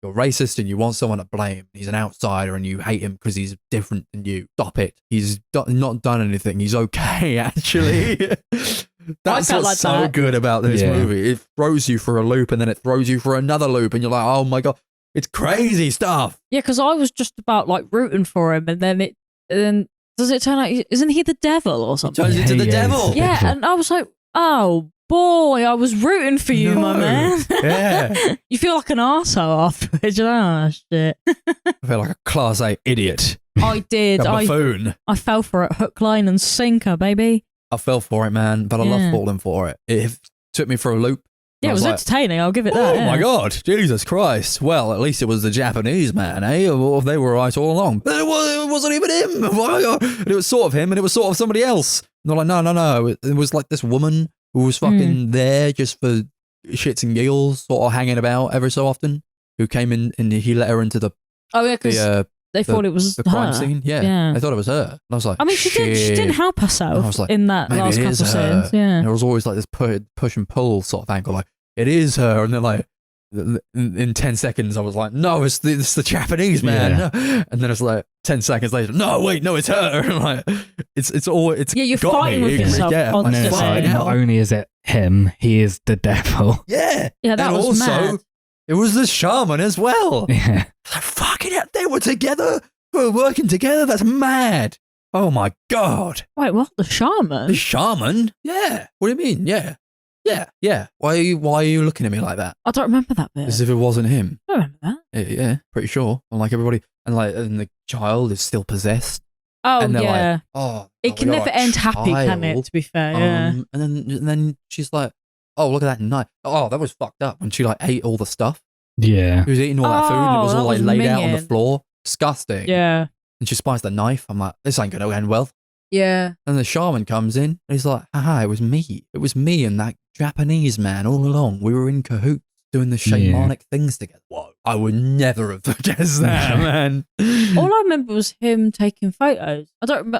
you're racist and you want someone to blame. He's an outsider and you hate him because he's different than you. Stop it. He's not done anything. He's okay, actually. That's what's like so that. good about this movie. It throws you for a loop and then it throws you for another loop and you're like, oh my God, it's crazy stuff. Yeah, because I was just about like rooting for him, and then does it turn out isn't he the devil or something? Turns into the devil. Yeah, and I was like, oh boy, I was rooting for you, my No. man. Yeah. You feel like an arsehole afterwards. You're like, oh shit. I feel like a class A idiot. I did. A buffoon. I fell for it, hook, line, and sinker, baby. I fell for it, man, but I love Yeah. falling for it. It took me for a loop. Yeah, I it was like, entertaining. I'll give it that. oh yeah. my God, Jesus Christ. Well, at least it was the Japanese man, eh? Or they were right all along. But it wasn't even him. Oh my God. And it was sort of him and it was sort of somebody else. And they're like, no. It was like this woman who was fucking there just for shits and giggles, sort of hanging about every so often, who came in and he let her into the Oh yeah, because they thought it was the crime her. scene. Yeah. I thought it was her. And I was like, I mean, she didn't help herself I was like, in that maybe last it couple is of her. scenes. Yeah. And there was always like this push and pull sort of angle, like, it is her. And then like, in 10 seconds, I was like, no, it's the Japanese man. Yeah. And then it's like 10 seconds later, no, wait, no, it's her. And like, it's all, it's Yeah, you're got fighting me. with yourself Yeah, And constantly. it's fucking like, hell. not only is it him, he is the devil. Yeah. Yeah, that and was also, mad. it was the shaman as well. Yeah. Like, fucking hell, they were together. They were working together. That's mad. Oh my God. Wait, what? The shaman? The shaman? Yeah. What do you mean? Yeah. Yeah. Why are you looking at me like that? I don't remember that bit. As if it wasn't him. I don't remember that. Yeah, pretty sure. And like everybody, and the child is still possessed. Oh, And they're yeah. like, oh, It can you're never a end happy, can it? child. To be fair, yeah. And then she's like, oh, look at that knife. Oh, that was fucked up. When she like ate all the stuff. Yeah. She was eating all that food and it was Oh, all that like was laid out on the minging. floor. Disgusting. Yeah. And she spies the knife. I'm like, this ain't going to end well. Yeah. And the shaman comes in and he's like, haha, it was me. It was me and that Japanese man all along. We were in cahoots doing the shamanic things together. Whoa, I would never have guessed that, man. All I remember was him taking photos. I don't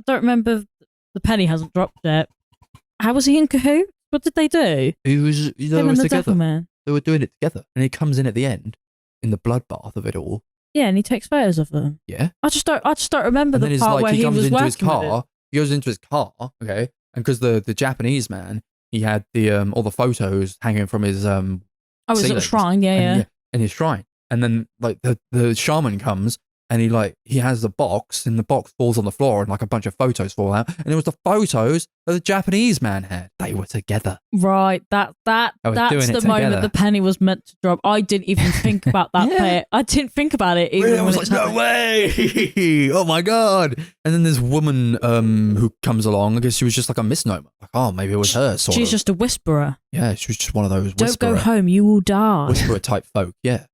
remember. The penny hasn't dropped yet. How was he in cahoots? What did they do? They Him were and the together. devil man. They were doing it together. And he comes in at the end in the bloodbath of it all. Yeah, and he takes photos of them. Yeah. I just don't remember And then the he's part like, where he he comes was into working his with it. car. He goes into his car, okay? And because the Japanese man, he had the all the photos hanging from his Oh, was it a ceilings. shrine? Yeah, and, yeah. in his shrine. And then like the shaman comes and he has the box and the box falls on the floor and like a bunch of photos fall out. And it was the photos that the Japanese man had. They were together. Right, that's doing the it moment together. the penny was meant to drop. I didn't even think about that Yeah. bit. I didn't think about it even Really? I when was it's like, no happening. way! Oh my God. And then this woman who comes along, I guess she was just like a misnomer. Like, oh, maybe it was her sort She's of. just a whisperer. Yeah, she was just one of those Don't whisperer, go home, you will die. whisperer type folk. Yeah.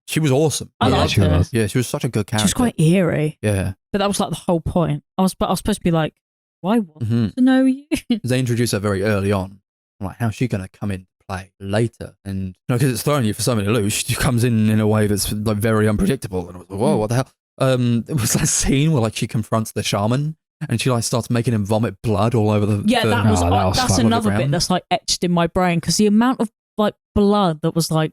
She was awesome. I Yeah, liked she her. was. Yeah, she was such a good She character. was quite eerie, Yeah. but that was like the whole point. I was supposed to be like, why want hmm to know you? They introduce her very early on. I'm like, how's she going to come into play later? And because it's throwing you for something to lose, she comes in a way that's like very unpredictable. And I was like, whoa, what the hell? It was that scene where like she confronts the shaman and she like starts making him vomit blood all over the. Yeah, that No, was that was that's fun. another bit ground. that's like etched in my brain because the amount of like blood that was like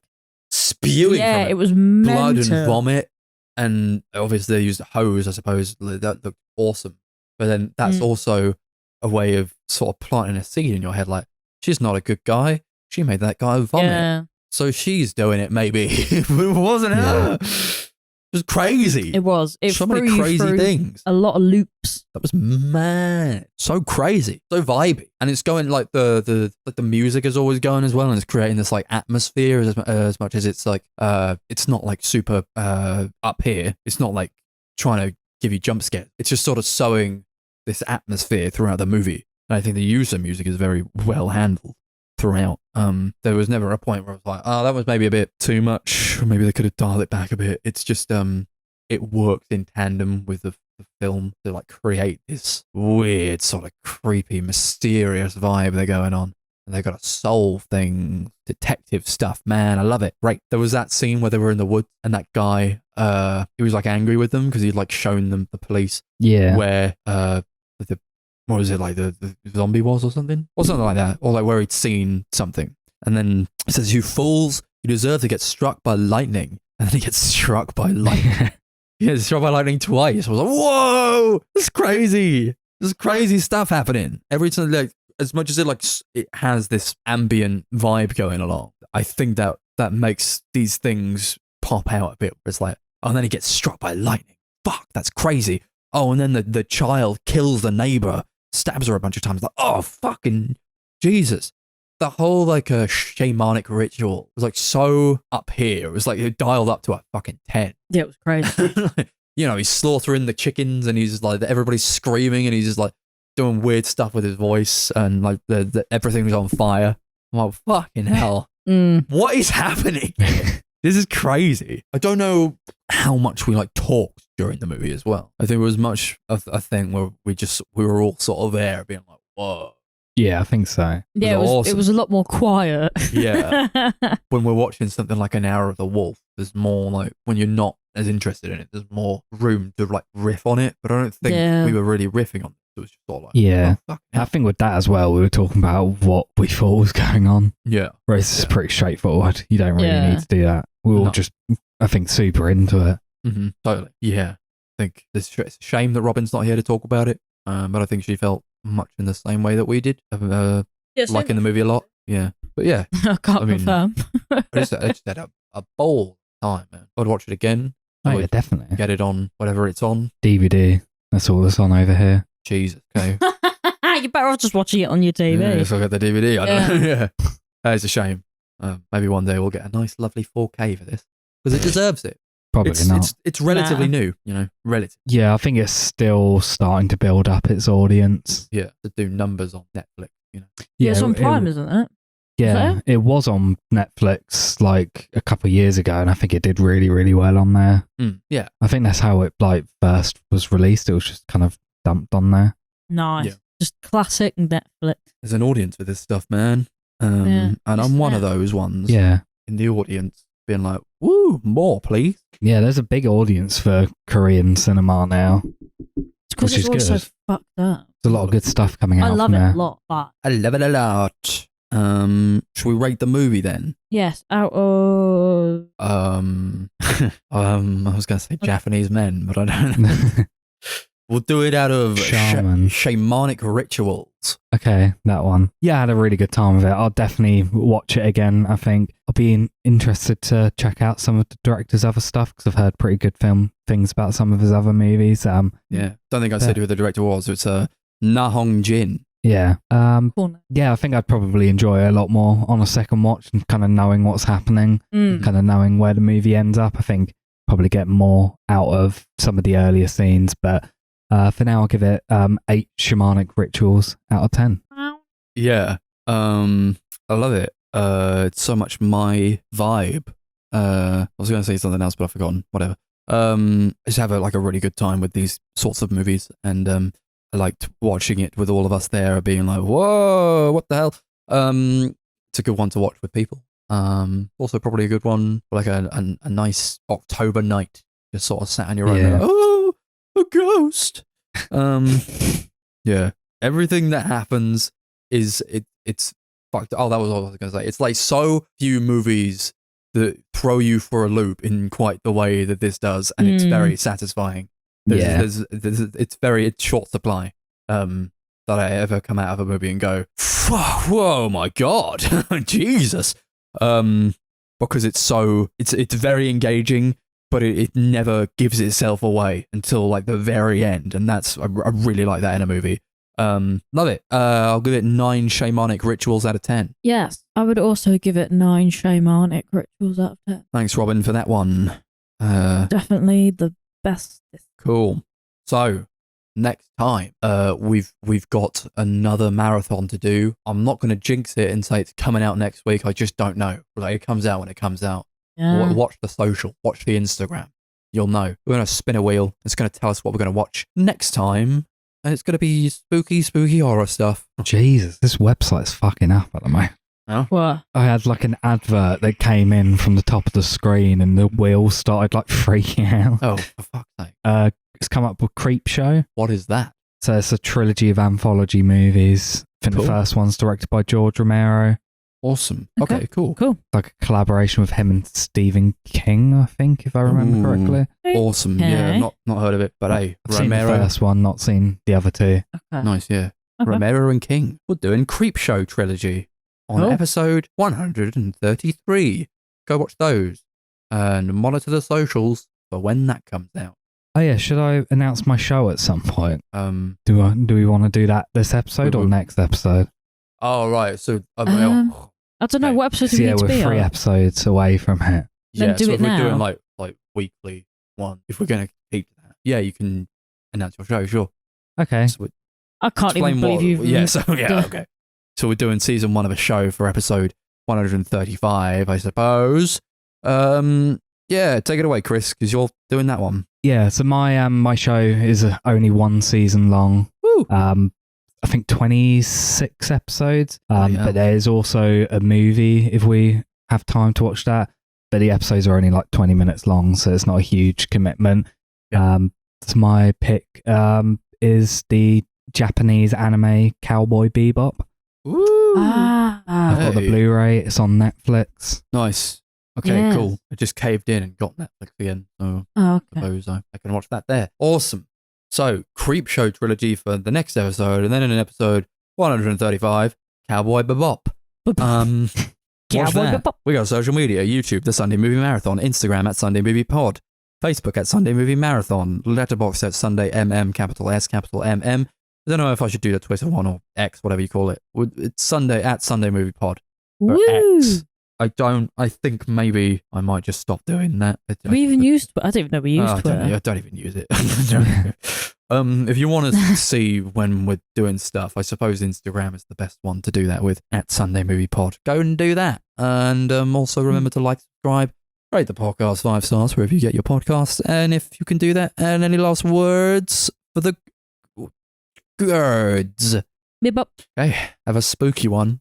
spewing. yeah, from it was blood mental. and vomit, and obviously they used a hose. I suppose that looked awesome. But then that's also a way of sort of planting a seed in your head, like, she's not a good guy. She made that guy vomit. Yeah. So she's doing it, maybe. It wasn't her. It was crazy. It was. It so threw many you crazy through things. a lot of loops. That was mad. So crazy. So vibey. And it's going like the music is always going as well, and it's creating this like atmosphere as much as it's like it's not like super up here. It's not like trying to give you jump scares. It's just sort of sowing this atmosphere throughout the movie. And I think the use of music is very well handled throughout. There was never a point where I was like, oh, that was maybe a bit too much, or maybe they could have dialed it back a bit. It's just it works in tandem with the film to like create this weird sort of creepy, mysterious vibe they're going on. And they got to solve things, detective stuff. Man, I love it. Right. There was that scene where they were in the woods and that guy, he was like angry with them because he'd like shown them the police. Yeah. Where what was it, like the zombie was or something? Or something like that. Or like where he'd seen something. And then it says, you fools, you deserve to get struck by lightning. And then he gets struck by lightning. He gets struck by lightning twice. I was like, whoa, this is crazy. There's crazy stuff happening. Every time, like, as much as it has this ambient vibe going along, I think that makes these things pop out a bit. It's like, oh, and then he gets struck by lightning. Fuck, that's crazy. Oh, and then the child kills the neighbor, stabs her a bunch of times. Like, oh, fucking Jesus. The whole like shamanic ritual was like so up here. It was like it dialed up to a fucking 10. Yeah, it was crazy. You know, he's slaughtering the chickens and he's like, everybody's screaming and he's just like doing weird stuff with his voice and like everything's on fire. I'm like, fucking hell. What is happening? This is crazy. I don't know how much we like talked during the movie as well. I think it was much of a thing where we were all sort of there being like, whoa. Yeah, I think so. Yeah, awesome. It was a lot more quiet. Yeah. When we're watching something like An Hour of the Wolf, there's more like, when you're not as interested in it, there's more room to like riff on it. But I don't think we were really riffing on it. It was just all like, yeah. Oh, I think with that as well, we were talking about what we thought was going on. Yeah. Whereas it's pretty straightforward. You don't really need to do that. We were all just, I think, super into it. Mm-hmm. Totally. Yeah. I think it's a shame that Robin's not here to talk about it. But I think she felt much in the same way that we did. Liking the movie a lot. Yeah. But yeah. I can't confirm. I just had a ball time, man. I'd watch it again. Oh, yeah, definitely. Get it on whatever it's on. DVD. That's all that's on over here. Jesus. Okay. You're better off just watching it on your TV. Yeah, so I got the DVD. I don't know. Yeah. It's a shame. Maybe one day we'll get a nice, lovely 4K for this because it deserves it. Probably not. It's relatively new, you know, relative. Yeah, I think it's still starting to build up its audience. Yeah, to do numbers on Netflix, you know. Yeah, it's on Prime, isn't it? Yeah, it was on Netflix like a couple of years ago, and I think it did really, really well on there. Yeah, I think that's how it like first was released. It was just kind of dumped on there. Nice, just classic Netflix. There's an audience for this stuff, man. And I'm one of those ones. Yeah, in the audience, being like, "Woo, more, please." Yeah, there's a big audience for Korean cinema now. It's because it's all so fucked up. There's a lot of good stuff coming out. I love it a lot, but I love it a lot. Should we rate the movie then? Yes, out of I was gonna say Japanese men, but I don't know. We'll do it out of shamanic rituals. Okay, that one. Yeah, I had a really good time with it. I'll definitely watch it again, I think. I'll be interested to check out some of the director's other stuff because I've heard pretty good things about some of his other movies. Yeah, don't think I said who the director was. It's Na Hong Jin. Yeah. Yeah, I think I'd probably enjoy it a lot more on a second watch and kind of knowing what's happening, kind of knowing where the movie ends up. I think probably get more out of some of the earlier scenes, but for now, I'll give it 8 shamanic rituals out of 10. Yeah, I love it. It's so much my vibe. I was going to say something else, but I've forgotten. Whatever. I just have a really good time with these sorts of movies, and I liked watching it with all of us there, being like, "Whoa, what the hell?" It's a good one to watch with people. Also, probably a good one for like a nice October night, just sort of sat on your own. Yeah. Like, oh, a ghost. Yeah. Everything that happens it's fucked. Oh, that was all I was gonna say. It's like so few movies that throw you for a loop in quite the way that this does, and it's very satisfying. It's short supply. That I ever come out of a movie and go, whoa, my God, Jesus. Because it's very engaging, but it never gives itself away until like the very end. And I really like that in a movie. Love it. I'll give it 9 shamanic rituals out of 10. Yes, I would also give it 9 shamanic rituals out of 10. Thanks, Robin, for that one. Definitely the best. Cool. So, next time, we've got another marathon to do. I'm not going to jinx it and say it's coming out next week. I just don't know. Like, it comes out when it comes out. Yeah. Watch the social. Watch the Instagram. You'll know. We're going to spin a wheel. It's going to tell us what we're going to watch next time. And it's going to be spooky horror stuff. Jesus, this website's fucking up at the moment. Oh? What? I had like an advert that came in from the top of the screen and the wheel started like freaking out. Oh, for fuck's sake. It's come up with Creepshow. What is that? So it's a trilogy of anthology movies. I think Cool. the first one's directed by George Romero. Awesome. Okay. Okay, cool. Cool. Like a collaboration with him and Stephen King, I think, if I remember Ooh. correctly. Awesome. Yeah, Okay. not heard of it, but hey, I've seen the Romero. first one, not seen the other two. Okay. Nice, yeah. Okay. Romero and King. We're doing Creepshow trilogy on Cool. episode 133. Go watch those and monitor the socials for when that comes out. Oh yeah, should I announce my show at some point? Oh Do we want to do that this episode or would. next episode? right. So I don't know Okay. what episode do So we yeah, need to we're be 3 on. episodes away from it. Then do so it if we're doing now. like weekly one, if we're gonna keep that, yeah, you can announce your show, sure. Okay. So I can't even explain believe what, you. yeah, so yeah, okay. So we're doing season 1 of a show for episode 135, I suppose. Yeah, take it away, Chris, because you're doing that one. Yeah, so my show is only 1 season long. Woo! I think 26 episodes. Yeah. But there is also a movie if we have time to watch that. But the episodes are only like 20 minutes long, so it's not a huge commitment. Yeah. So my pick is the Japanese anime Cowboy Bebop. Woo! Ah. I've got the Hey. Blu-ray. It's on Netflix. Nice. Okay, Yes. cool. I just caved in and got Netflix again, so Oh, I okay. suppose I can watch that there. Awesome. So, Creepshow trilogy for the next episode, and then in episode 135, Cowboy Bebop. watch Cowboy that. Bebop. We got social media: YouTube, The Sunday Movie Marathon; Instagram at Sunday Movie Pod; Facebook at Sunday Movie Marathon; Letterboxd at Sunday MM, capital S, capital MM. I don't know if I should do the Twitter one or X, whatever you call it. It's Sunday at Sunday Movie Pod. Or Woo. X. I think maybe I might just stop doing that. Do we even use Twitter? I didn't even know we used Twitter. I don't even use it. If you want to see when we're doing stuff, I suppose Instagram is the best one to do that with, at Sunday Movie Pod. Go and do that. And also remember to like, subscribe, rate the podcast 5 stars wherever you get your podcasts. And if you can do that, and any last words for the girds? Bebop. Okay, have a spooky one.